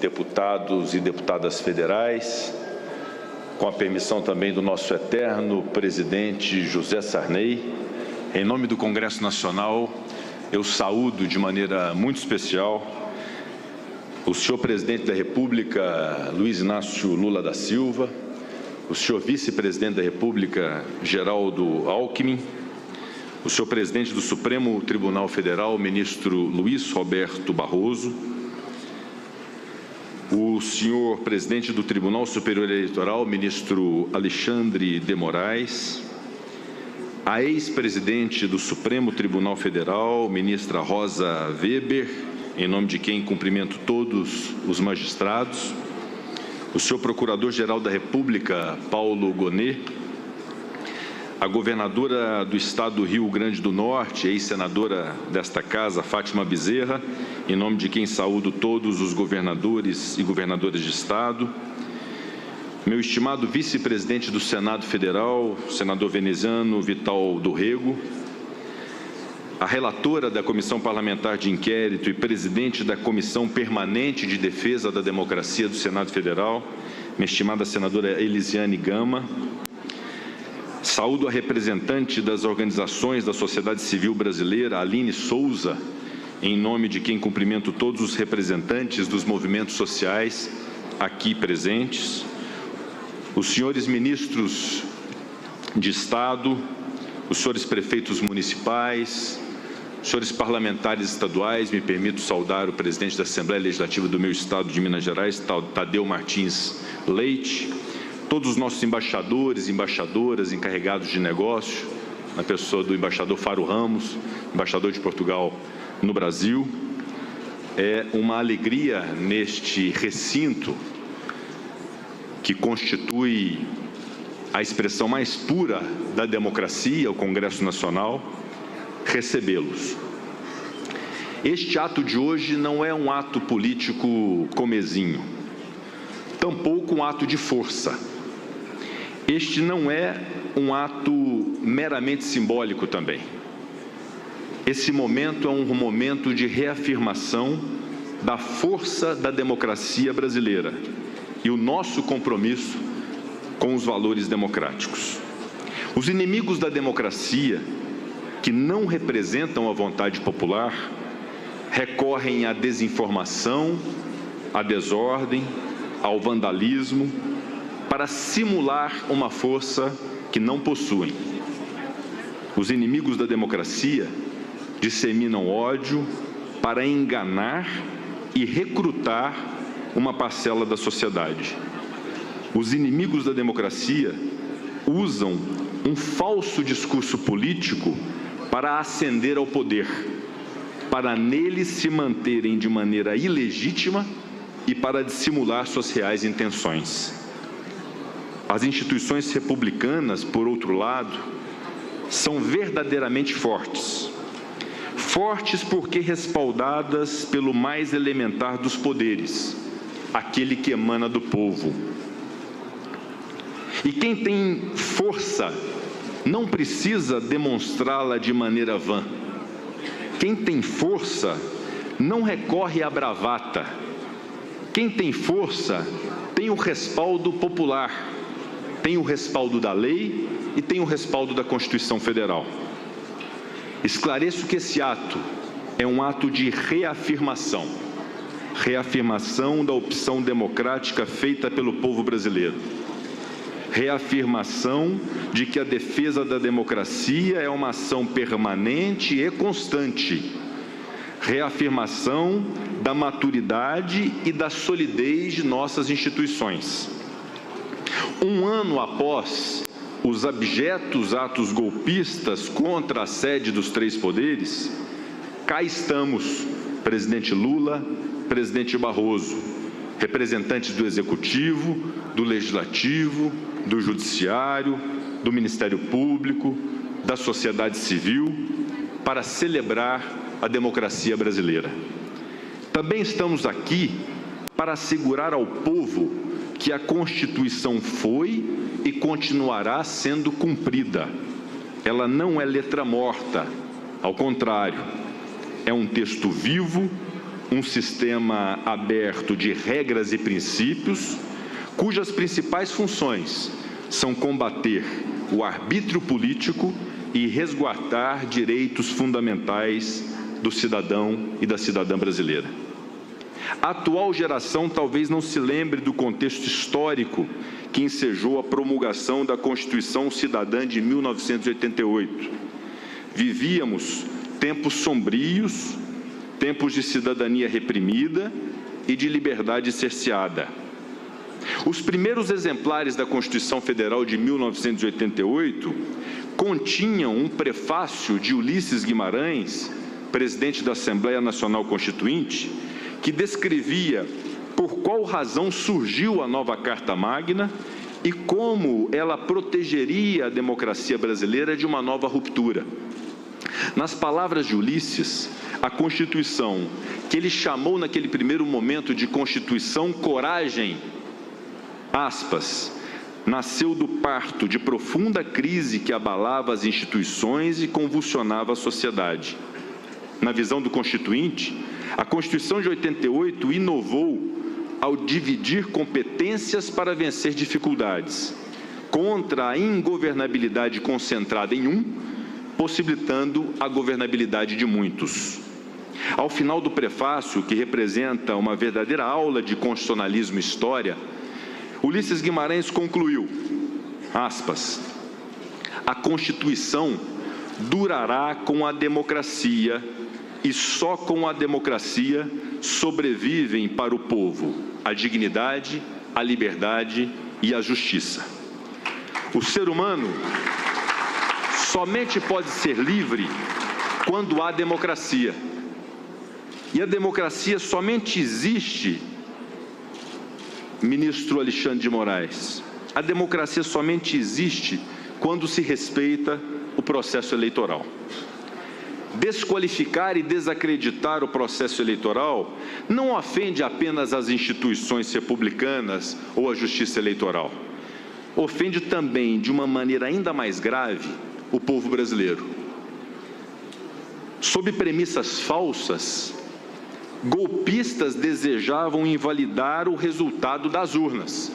deputados e deputadas federais, com a permissão também do nosso eterno presidente José Sarney, em nome do Congresso Nacional, eu saúdo de maneira muito especial o senhor presidente da República, Luiz Inácio Lula da Silva, o senhor vice-presidente da República, Geraldo Alckmin, o senhor presidente do Supremo Tribunal Federal, ministro Luiz Roberto Barroso, o senhor presidente do Tribunal Superior Eleitoral, ministro Alexandre de Moraes, a ex-presidente do Supremo Tribunal Federal, ministra Rosa Weber, em nome de quem cumprimento todos os magistrados, o senhor Procurador-Geral da República, Paulo Gonet, a governadora do estado do Rio Grande do Norte, ex-senadora desta casa, Fátima Bezerra, em nome de quem saúdo todos os governadores e governadoras de estado, meu estimado vice-presidente do Senado Federal, senador veneziano Vital do Rego, a relatora da Comissão Parlamentar de Inquérito e presidente da Comissão Permanente de Defesa da Democracia do Senado Federal, minha estimada senadora Elisiane Gama. Saúdo a representante das organizações da sociedade civil brasileira, Aline Souza, em nome de quem cumprimento todos os representantes dos movimentos sociais aqui presentes, os senhores ministros de Estado, os senhores prefeitos municipais, os senhores parlamentares estaduais, me permito saudar o presidente da Assembleia Legislativa do meu estado de Minas Gerais, Tadeu Martins Leite, todos os nossos embaixadores e embaixadoras encarregados de negócio, na pessoa do embaixador Faro Ramos, embaixador de Portugal no Brasil. É uma alegria neste recinto que constitui a expressão mais pura da democracia, o Congresso Nacional, recebê-los. Este ato de hoje não é um ato político comezinho, tampouco um ato de força. Este não é um ato meramente simbólico também. Esse momento é um momento de reafirmação da força da democracia brasileira e o nosso compromisso com os valores democráticos. Os inimigos da democracia, que não representam a vontade popular, recorrem à desinformação, à desordem, ao vandalismo, para simular uma força que não possuem. Os inimigos da democracia disseminam ódio para enganar e recrutar uma parcela da sociedade. Os inimigos da democracia usam um falso discurso político para ascender ao poder, para nele se manterem de maneira ilegítima e para dissimular suas reais intenções. As instituições republicanas, por outro lado, são verdadeiramente fortes. Fortes porque respaldadas pelo mais elementar dos poderes, aquele que emana do povo. E quem tem força não precisa demonstrá-la de maneira vã. Quem tem força não recorre à bravata. Quem tem força tem o respaldo popular, tem o respaldo da lei e tem o respaldo da Constituição Federal. Esclareço que esse ato é um ato de reafirmação, reafirmação da opção democrática feita pelo povo brasileiro, reafirmação de que a defesa da democracia é uma ação permanente e constante, reafirmação da maturidade e da solidez de nossas instituições. Um ano após os abjetos atos golpistas contra a sede dos três poderes, cá estamos, presidente Lula, presidente Barroso, representantes do Executivo, do Legislativo, do Judiciário, do Ministério Público, da sociedade civil, para celebrar a democracia brasileira. Também estamos aqui para assegurar ao povo que a Constituição foi e continuará sendo cumprida. Ela não é letra morta, ao contrário, é um texto vivo, um sistema aberto de regras e princípios, cujas principais funções são combater o arbítrio político e resguardar direitos fundamentais do cidadão e da cidadã brasileira. A atual geração talvez não se lembre do contexto histórico que ensejou a promulgação da Constituição Cidadã de 1988. Vivíamos tempos sombrios, tempos de cidadania reprimida e de liberdade cerceada. Os primeiros exemplares da Constituição Federal de 1988 continham um prefácio de Ulisses Guimarães, presidente da Assembleia Nacional Constituinte, que descrevia por qual razão surgiu a nova Carta Magna e como ela protegeria a democracia brasileira de uma nova ruptura. Nas palavras de Ulisses, a Constituição, que ele chamou naquele primeiro momento de Constituição Coragem, aspas, nasceu do parto de profunda crise que abalava as instituições e convulsionava a sociedade. Na visão do Constituinte, a Constituição de 88 inovou ao dividir competências para vencer dificuldades, contra a ingovernabilidade concentrada em um, possibilitando a governabilidade de muitos. Ao final do prefácio, que representa uma verdadeira aula de constitucionalismo e história, Ulisses Guimarães concluiu, aspas, a Constituição durará com a democracia e só com a democracia sobrevivem para o povo a dignidade, a liberdade e a justiça. O ser humano somente pode ser livre quando há democracia. E a democracia somente existe, ministro Alexandre de Moraes, a democracia somente existe quando se respeita o processo eleitoral. Desqualificar e desacreditar o processo eleitoral não ofende apenas as instituições republicanas ou a justiça eleitoral. Ofende também, de uma maneira ainda mais grave, o povo brasileiro. Sob premissas falsas, golpistas desejavam invalidar o resultado das urnas.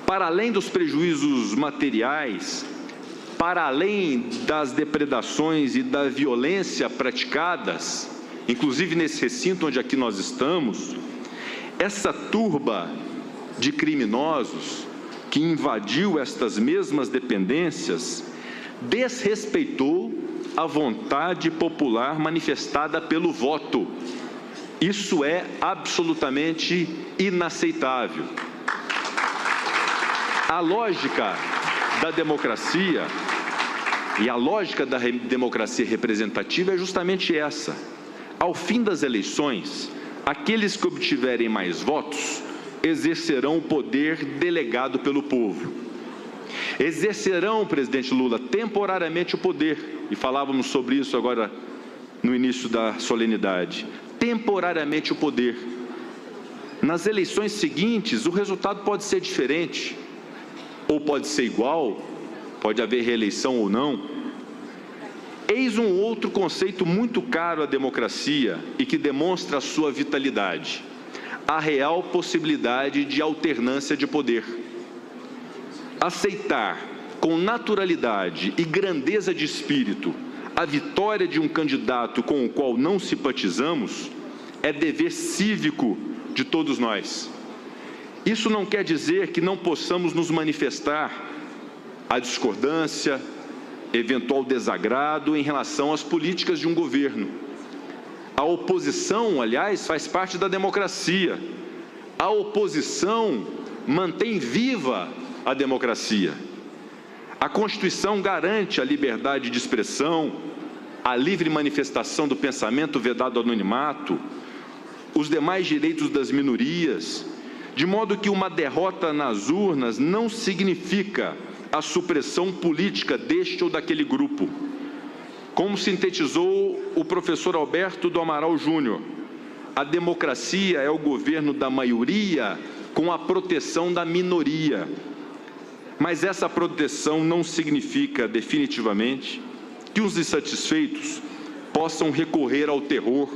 Para além dos prejuízos materiais, para além das depredações e da violência praticadas, inclusive nesse recinto onde aqui nós estamos, essa turba de criminosos que invadiu estas mesmas dependências desrespeitou a vontade popular manifestada pelo voto. Isso é absolutamente inaceitável. A lógica da democracia e a lógica da democracia representativa é justamente essa. Ao fim das eleições, aqueles que obtiverem mais votos exercerão o poder delegado pelo povo. Exercerão, presidente Lula, temporariamente o poder, e falávamos sobre isso agora no início da solenidade, temporariamente o poder. Nas eleições seguintes, o resultado pode ser diferente, ou pode ser igual, pode haver reeleição ou não. Eis um outro conceito muito caro à democracia e que demonstra a sua vitalidade: a real possibilidade de alternância de poder. Aceitar com naturalidade e grandeza de espírito a vitória de um candidato com o qual não simpatizamos é dever cívico de todos nós. Isso não quer dizer que não possamos nos manifestar a discordância, eventual desagrado em relação às políticas de um governo. A oposição, aliás, faz parte da democracia. A oposição mantém viva a democracia. A Constituição garante a liberdade de expressão, a livre manifestação do pensamento vedado ao anonimato, os demais direitos das minorias, de modo que uma derrota nas urnas não significa a supressão política deste ou daquele grupo. Como sintetizou o professor Alberto do Amaral Júnior, a democracia é o governo da maioria com a proteção da minoria. Mas essa proteção não significa, definitivamente, que os insatisfeitos possam recorrer ao terror,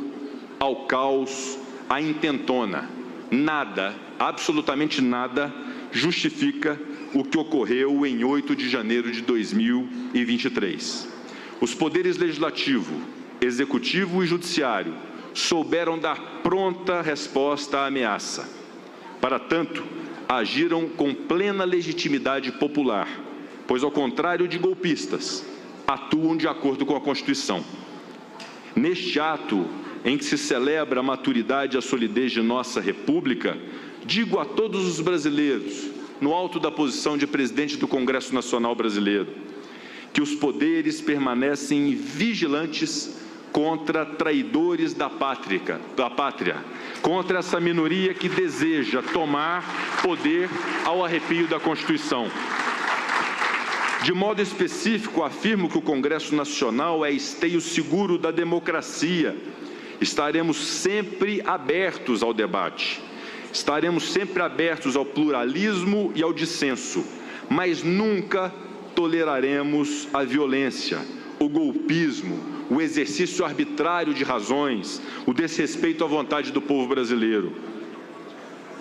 ao caos, à intentona. Nada, absolutamente nada, justifica o que ocorreu em 8 de janeiro de 2023. Os poderes legislativo, executivo e judiciário souberam dar pronta resposta à ameaça. Para tanto, agiram com plena legitimidade popular, pois, ao contrário de golpistas, atuam de acordo com a Constituição. Neste ato em que se celebra a maturidade e a solidez de nossa República, digo a todos os brasileiros, no alto da posição de presidente do Congresso Nacional Brasileiro, que os poderes permanecem vigilantes contra traidores da pátria, contra essa minoria que deseja tomar poder ao arrepio da Constituição. De modo específico, afirmo que o Congresso Nacional é esteio seguro da democracia. Estaremos sempre abertos ao debate, estaremos sempre abertos ao pluralismo e ao dissenso, mas nunca toleraremos a violência, o golpismo, o exercício arbitrário de razões, o desrespeito à vontade do povo brasileiro.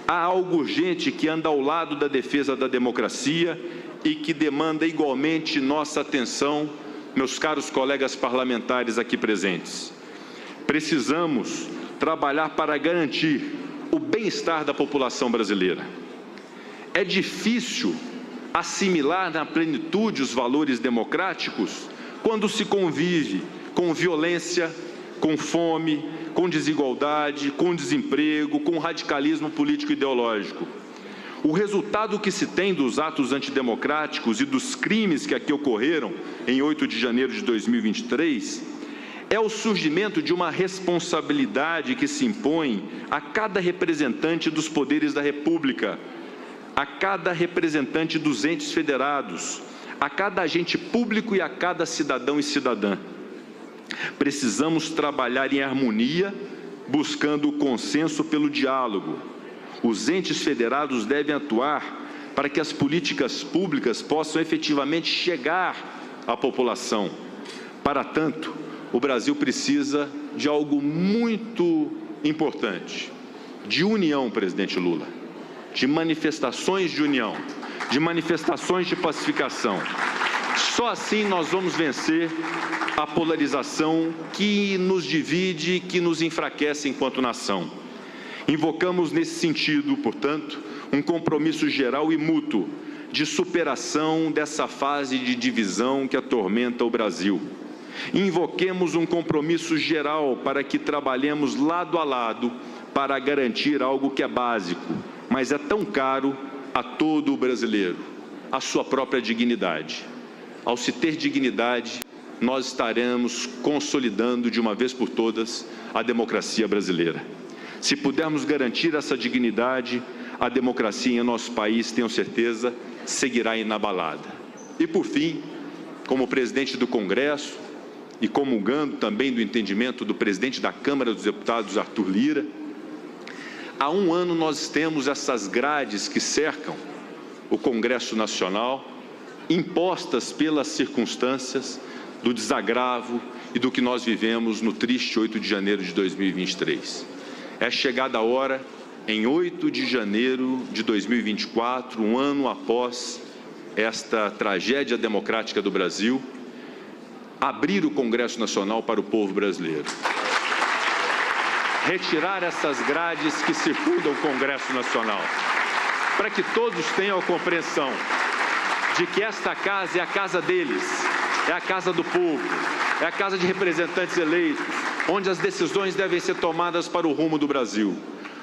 Há algo urgente que anda ao lado da defesa da democracia e que demanda igualmente nossa atenção, meus caros colegas parlamentares aqui presentes. Precisamos trabalhar para garantir o bem-estar da população brasileira. É difícil assimilar na plenitude os valores democráticos quando se convive com violência, com fome, com desigualdade, com desemprego, com radicalismo político e ideológico. O resultado que se tem dos atos antidemocráticos e dos crimes que aqui ocorreram em 8 de janeiro de 2023 é o surgimento de uma responsabilidade que se impõe a cada representante dos poderes da República, a cada representante dos entes federados, a cada agente público e a cada cidadão e cidadã. Precisamos trabalhar em harmonia, buscando o consenso pelo diálogo. Os entes federados devem atuar para que as políticas públicas possam efetivamente chegar à população. Para tanto, o Brasil precisa de algo muito importante, de união, presidente Lula, de manifestações de união, de manifestações de pacificação. Só assim nós vamos vencer a polarização que nos divide, que nos enfraquece enquanto nação. Invocamos nesse sentido, portanto, um compromisso geral e mútuo de superação dessa fase de divisão que atormenta o Brasil. Invoquemos um compromisso geral para que trabalhemos lado a lado para garantir algo que é básico, mas é tão caro a todo o brasileiro, a sua própria dignidade. Ao se ter dignidade, nós estaremos consolidando de uma vez por todas a democracia brasileira. Se pudermos garantir essa dignidade, a democracia em nosso país, tenho certeza, seguirá inabalada. E por fim, como presidente do Congresso e comungando também do entendimento do presidente da Câmara dos Deputados, Arthur Lira, há um ano nós temos essas grades que cercam o Congresso Nacional, impostas pelas circunstâncias do desagravo e do que nós vivemos no triste 8 de janeiro de 2023. É chegada a hora, em 8 de janeiro de 2024, um ano após esta tragédia democrática do Brasil, abrir o Congresso Nacional para o povo brasileiro. Retirar essas grades que circundam o Congresso Nacional, para que todos tenham a compreensão de que esta casa é a casa deles, é a casa do povo, é a casa de representantes eleitos, onde as decisões devem ser tomadas para o rumo do Brasil.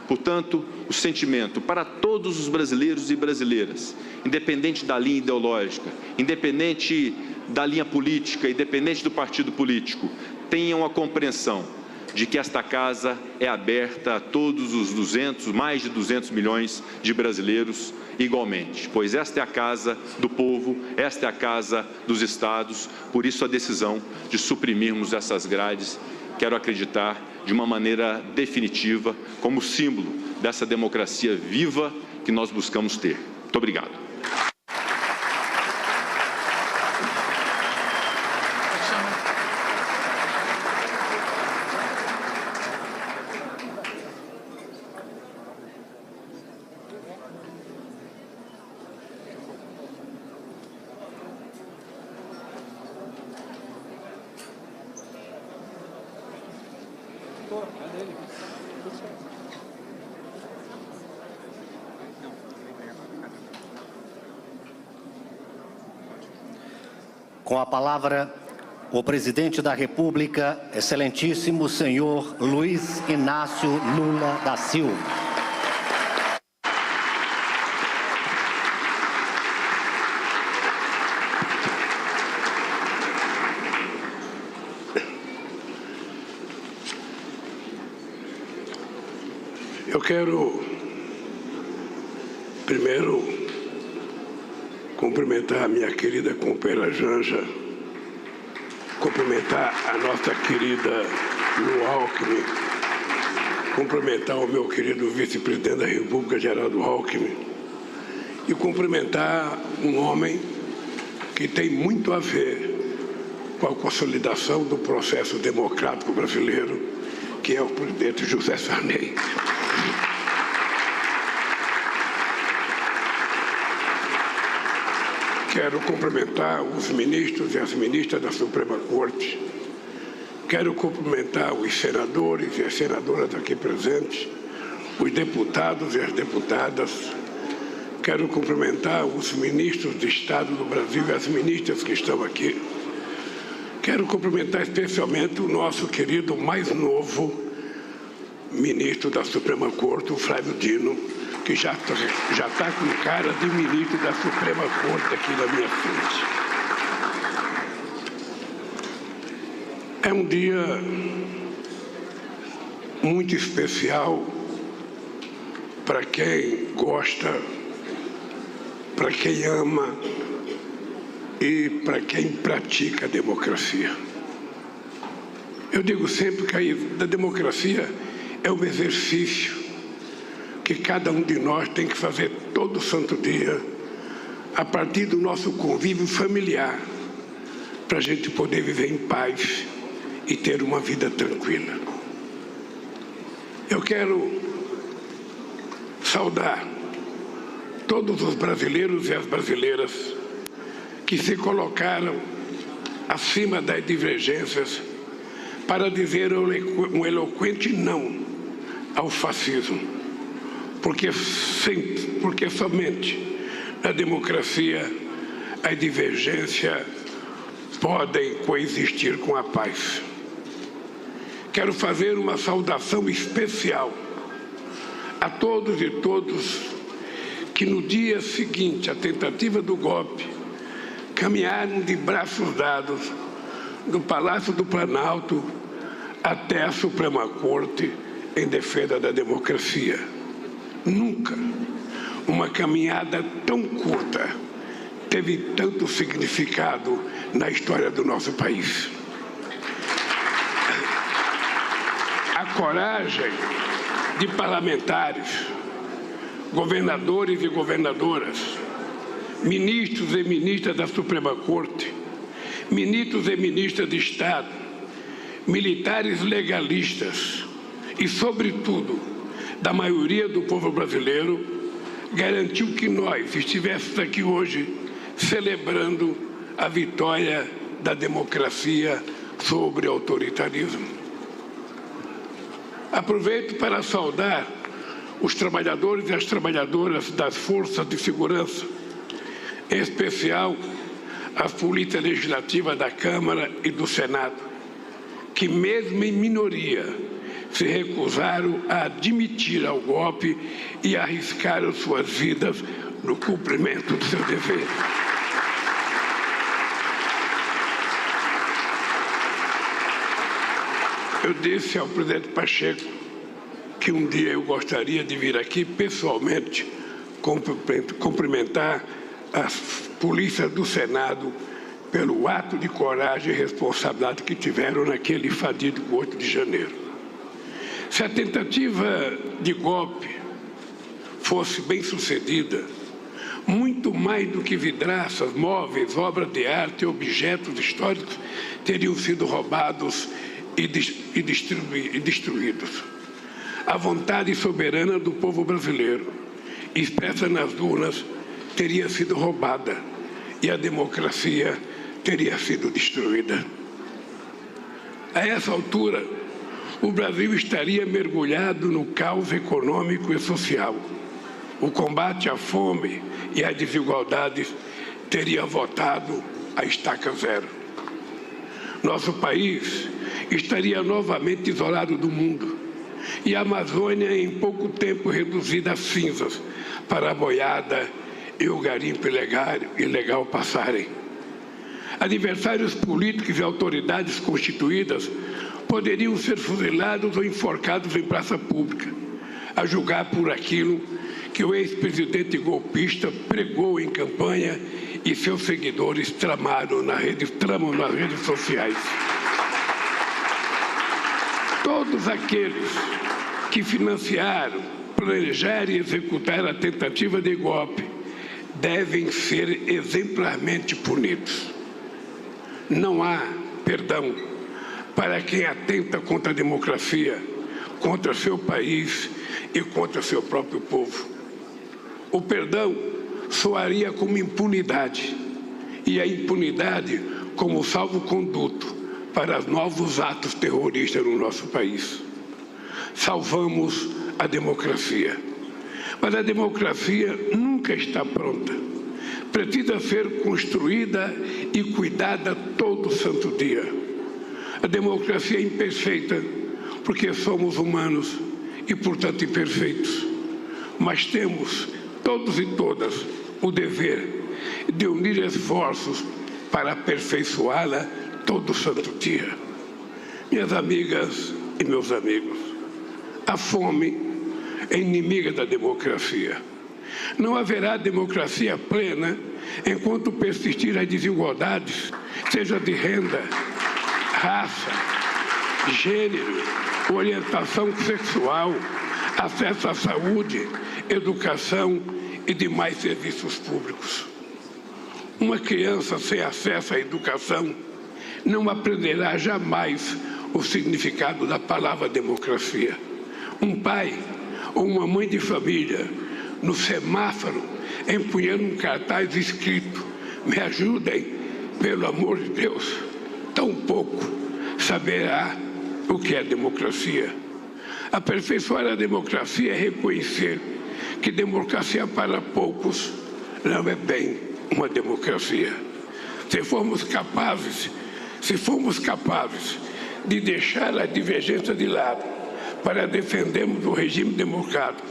Portanto, o sentimento para todos os brasileiros e brasileiras, independente da linha ideológica, independente da linha política, independente do partido político, tenham a compreensão de que esta casa é aberta a todos os mais de 200 milhões de brasileiros igualmente, pois esta é a casa do povo, esta é a casa dos estados, por isso a decisão de suprimirmos essas grades, quero acreditar, de uma maneira definitiva, como símbolo dessa democracia viva que nós buscamos ter. Muito obrigado. Com a palavra, o presidente da República, excelentíssimo senhor Luiz Inácio Lula da Silva. Eu quero, primeiro, cumprimentar a minha querida companheira Janja, cumprimentar a nossa querida Lu Alckmin, cumprimentar o meu querido vice-presidente da República, Geraldo Alckmin, e cumprimentar um homem que tem muito a ver com a consolidação do processo democrático brasileiro, que é o presidente José Sarney. Quero cumprimentar os ministros e as ministras da Suprema Corte. Quero cumprimentar os senadores e as senadoras aqui presentes, os deputados e as deputadas. Quero cumprimentar os ministros de Estado do Brasil e as ministras que estão aqui. Quero cumprimentar especialmente o nosso querido mais novo ministro da Suprema Corte, o Flávio Dino, que já está com cara de ministro da Suprema Corte aqui na minha frente. É um dia muito especial para quem gosta, para quem ama e para quem pratica a democracia. Eu digo sempre que a democracia é um exercício que cada um de nós tem que fazer todo santo dia, a partir do nosso convívio familiar, para a gente poder viver em paz e ter uma vida tranquila. Eu quero saudar todos os brasileiros e as brasileiras que se colocaram acima das divergências para dizer um eloquente não ao fascismo. Porque somente na democracia as divergências podem coexistir com a paz. Quero fazer uma saudação especial a todos e todas que no dia seguinte à tentativa do golpe caminharam de braços dados do Palácio do Planalto até a Suprema Corte em defesa da democracia. Nunca uma caminhada tão curta teve tanto significado na história do nosso país. A coragem de parlamentares, governadores e governadoras, ministros e ministras da Suprema Corte, ministros e ministras de Estado, militares legalistas e, sobretudo, da maioria do povo brasileiro, garantiu que nós estivéssemos aqui hoje celebrando a vitória da democracia sobre o autoritarismo. Aproveito para saudar os trabalhadores e as trabalhadoras das forças de segurança, em especial a Polícia Legislativa da Câmara e do Senado, que mesmo em minoria se recusaram a admitir ao golpe e arriscaram suas vidas no cumprimento do seu dever. Eu disse ao presidente Pacheco que um dia eu gostaria de vir aqui pessoalmente cumprimentar a polícia do Senado pelo ato de coragem e responsabilidade que tiveram naquele fatídico 8 de janeiro. Se a tentativa de golpe fosse bem sucedida, muito mais do que vidraças, móveis, obras de arte e objetos históricos teriam sido roubados e destruídos. A vontade soberana do povo brasileiro, expressa nas urnas, teria sido roubada e a democracia teria sido destruída. A essa altura, o Brasil estaria mergulhado no caos econômico e social. O combate à fome e à desigualdade teria voltado à estaca zero. Nosso país estaria novamente isolado do mundo e a Amazônia em pouco tempo reduzida a cinzas para a boiada e o garimpo ilegal passarem. Adversários políticos e autoridades constituídas poderiam ser fuzilados ou enforcados em praça pública, a julgar por aquilo que o ex-presidente golpista pregou em campanha e seus seguidores tramam nas redes sociais. Todos aqueles que financiaram, planejaram e executaram a tentativa de golpe devem ser exemplarmente punidos. Não há perdão para quem atenta contra a democracia, contra seu país e contra seu próprio povo. O perdão soaria como impunidade, e a impunidade como salvo-conduto para novos atos terroristas no nosso país. Salvamos a democracia, mas a democracia nunca está pronta. Precisa ser construída e cuidada todo santo dia. A democracia é imperfeita porque somos humanos e, portanto, imperfeitos. Mas temos, todos e todas, o dever de unir esforços para aperfeiçoá-la todo santo dia. Minhas amigas e meus amigos, a fome é inimiga da democracia. Não haverá democracia plena enquanto persistir as desigualdades, seja de renda, raça, gênero, orientação sexual, acesso à saúde, educação e demais serviços públicos. Uma criança sem acesso à educação não aprenderá jamais o significado da palavra democracia. Um pai ou uma mãe de família no semáforo empunhando um cartaz escrito "Me ajudem, pelo amor de Deus", tampouco saberá o que é democracia. Aperfeiçoar a democracia é reconhecer que democracia para poucos não é bem uma democracia. Se formos capazes de deixar a divergência de lado para defendermos o regime democrático,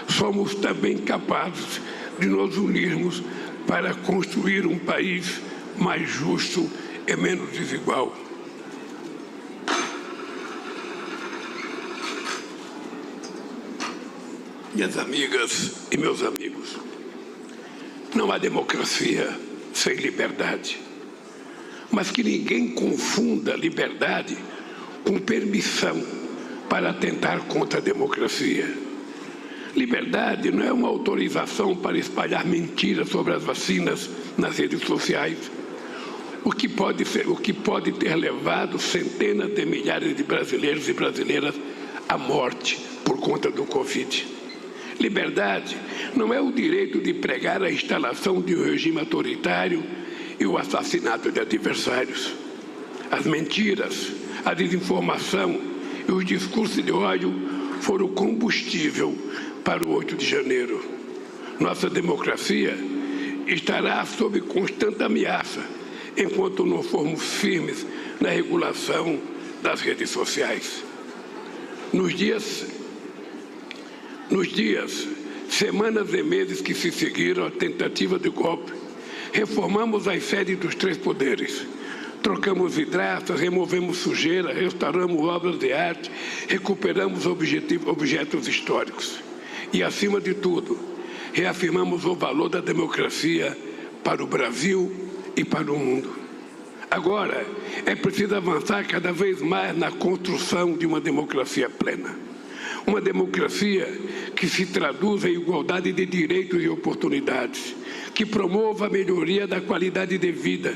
somos também capazes de nos unirmos para construir um país mais justo e menos desigual. Minhas amigas e meus amigos, não há democracia sem liberdade, mas que ninguém confunda liberdade com permissão para atentar contra a democracia. Liberdade não é uma autorização para espalhar mentiras sobre as vacinas nas redes sociais, o que pode ter levado centenas de milhares de brasileiros e brasileiras à morte por conta do Covid. Liberdade não é o direito de pregar a instalação de um regime autoritário e o assassinato de adversários. As mentiras, a desinformação e os discursos de ódio foram o combustível para o 8 de janeiro. Nossa democracia estará sob constante ameaça enquanto não formos firmes na regulação das redes sociais. Nos dias, semanas e meses que se seguiram à tentativa de golpe, reformamos as sedes dos três poderes, Trocamos vidraças, removemos sujeira, restauramos obras de arte, recuperamos objetos históricos. E, acima de tudo, reafirmamos o valor da democracia para o Brasil e para o mundo. Agora, é preciso avançar cada vez mais na construção de uma democracia plena. Uma democracia que se traduza em igualdade de direitos e oportunidades, que promova a melhoria da qualidade de vida,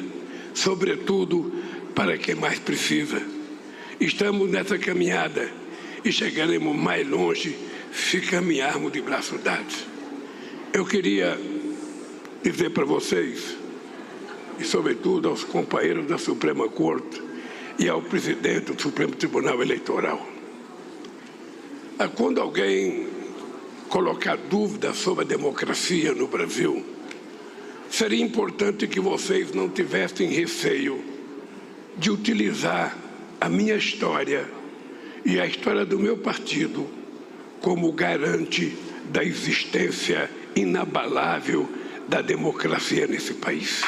sobretudo para quem mais precisa. Estamos nessa caminhada e chegaremos mais longe se caminharmos de braços dados. Eu queria dizer para vocês, e sobretudo aos companheiros da Suprema Corte e ao presidente do Supremo Tribunal Eleitoral, quando alguém colocar dúvidas sobre a democracia no Brasil, seria importante que vocês não tivessem receio de utilizar a minha história e a história do meu partido como garante da existência inabalável da democracia nesse país.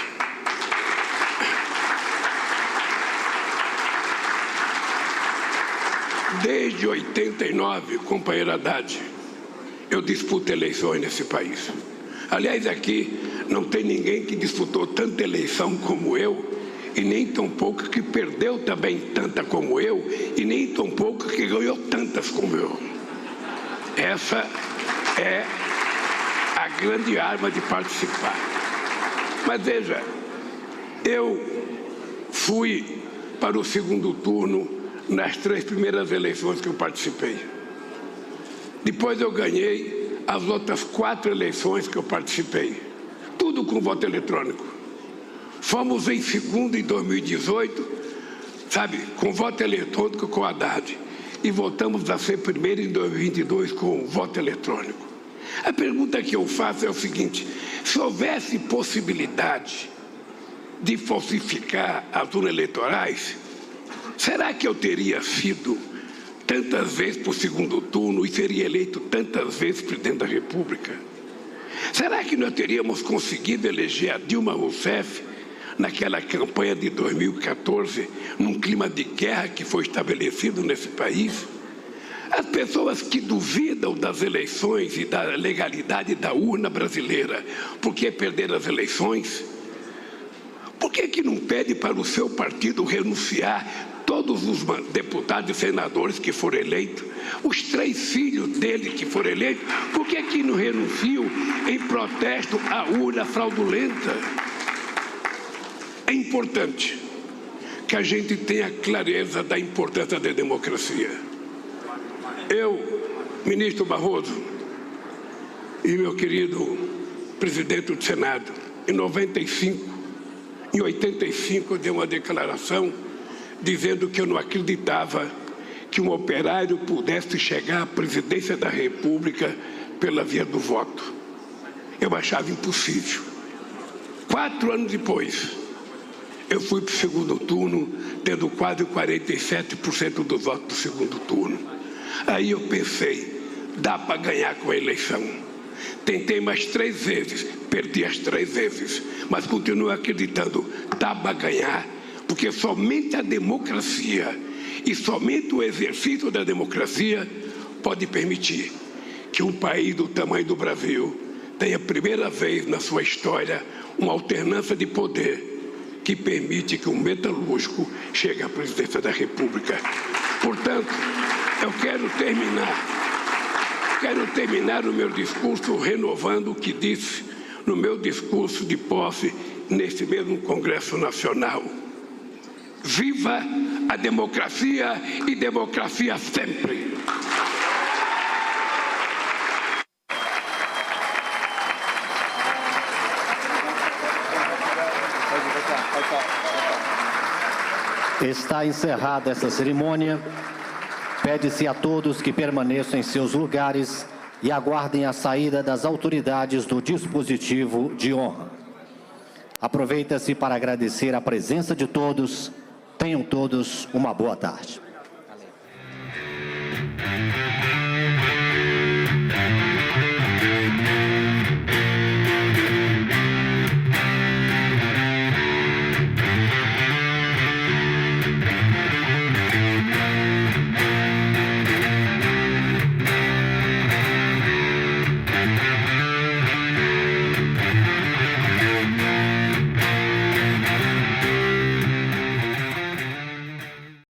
Desde 89, companheiro Haddad, eu disputo eleições nesse país. Aliás, aqui não tem ninguém que disputou tanta eleição como eu, e nem tão pouco que perdeu também tanta como eu, e nem tão pouco que ganhou tantas como eu. Essa é a grande arma de participar. Mas veja, eu fui para o segundo turno nas 3 primeiras eleições que eu participei. Depois eu ganhei as outras 4 eleições que eu participei. Tudo com voto eletrônico. Fomos em segundo em 2018, sabe, com voto eletrônico com o Haddad. E voltamos a ser primeiro em 2022 com voto eletrônico. A pergunta que eu faço é o seguinte: se houvesse possibilidade de falsificar as urnas eleitorais, será que eu teria sido tantas vezes para o segundo turno e seria eleito tantas vezes presidente da República? Será que nós teríamos conseguido eleger a Dilma Rousseff naquela campanha de 2014, num clima de guerra que foi estabelecido nesse país? As pessoas que duvidam das eleições e da legalidade da urna brasileira, por que perder as eleições? Por que não pede para o seu partido renunciar todos os deputados e senadores que foram eleitos, os 3 filhos dele que foram eleitos? Por que não renunciam em protesto à urna fraudulenta? É importante que a gente tenha clareza da importância da democracia. Eu, ministro Barroso, e meu querido presidente do Senado, em 85 eu dei uma declaração dizendo que eu não acreditava que um operário pudesse chegar à presidência da República pela via do voto. Eu achava impossível. 4 anos depois, eu fui para o segundo turno, tendo quase 47% dos votos do segundo turno. Aí eu pensei, dá para ganhar com a eleição. Tentei mais 3 vezes, perdi as 3 vezes, mas continuo acreditando, dá para ganhar, porque somente a democracia e somente o exercício da democracia pode permitir que um país do tamanho do Brasil tenha a primeira vez na sua história uma alternância de poder que permite que um metalúrgico chegue à presidência da República. Portanto, eu quero terminar o meu discurso renovando o que disse no meu discurso de posse nesse mesmo Congresso Nacional. Viva a democracia e democracia sempre! Está encerrada essa cerimônia. Pede-se a todos que permaneçam em seus lugares e aguardem a saída das autoridades do dispositivo de honra. Aproveita-se para agradecer a presença de todos. Tenham todos uma boa tarde.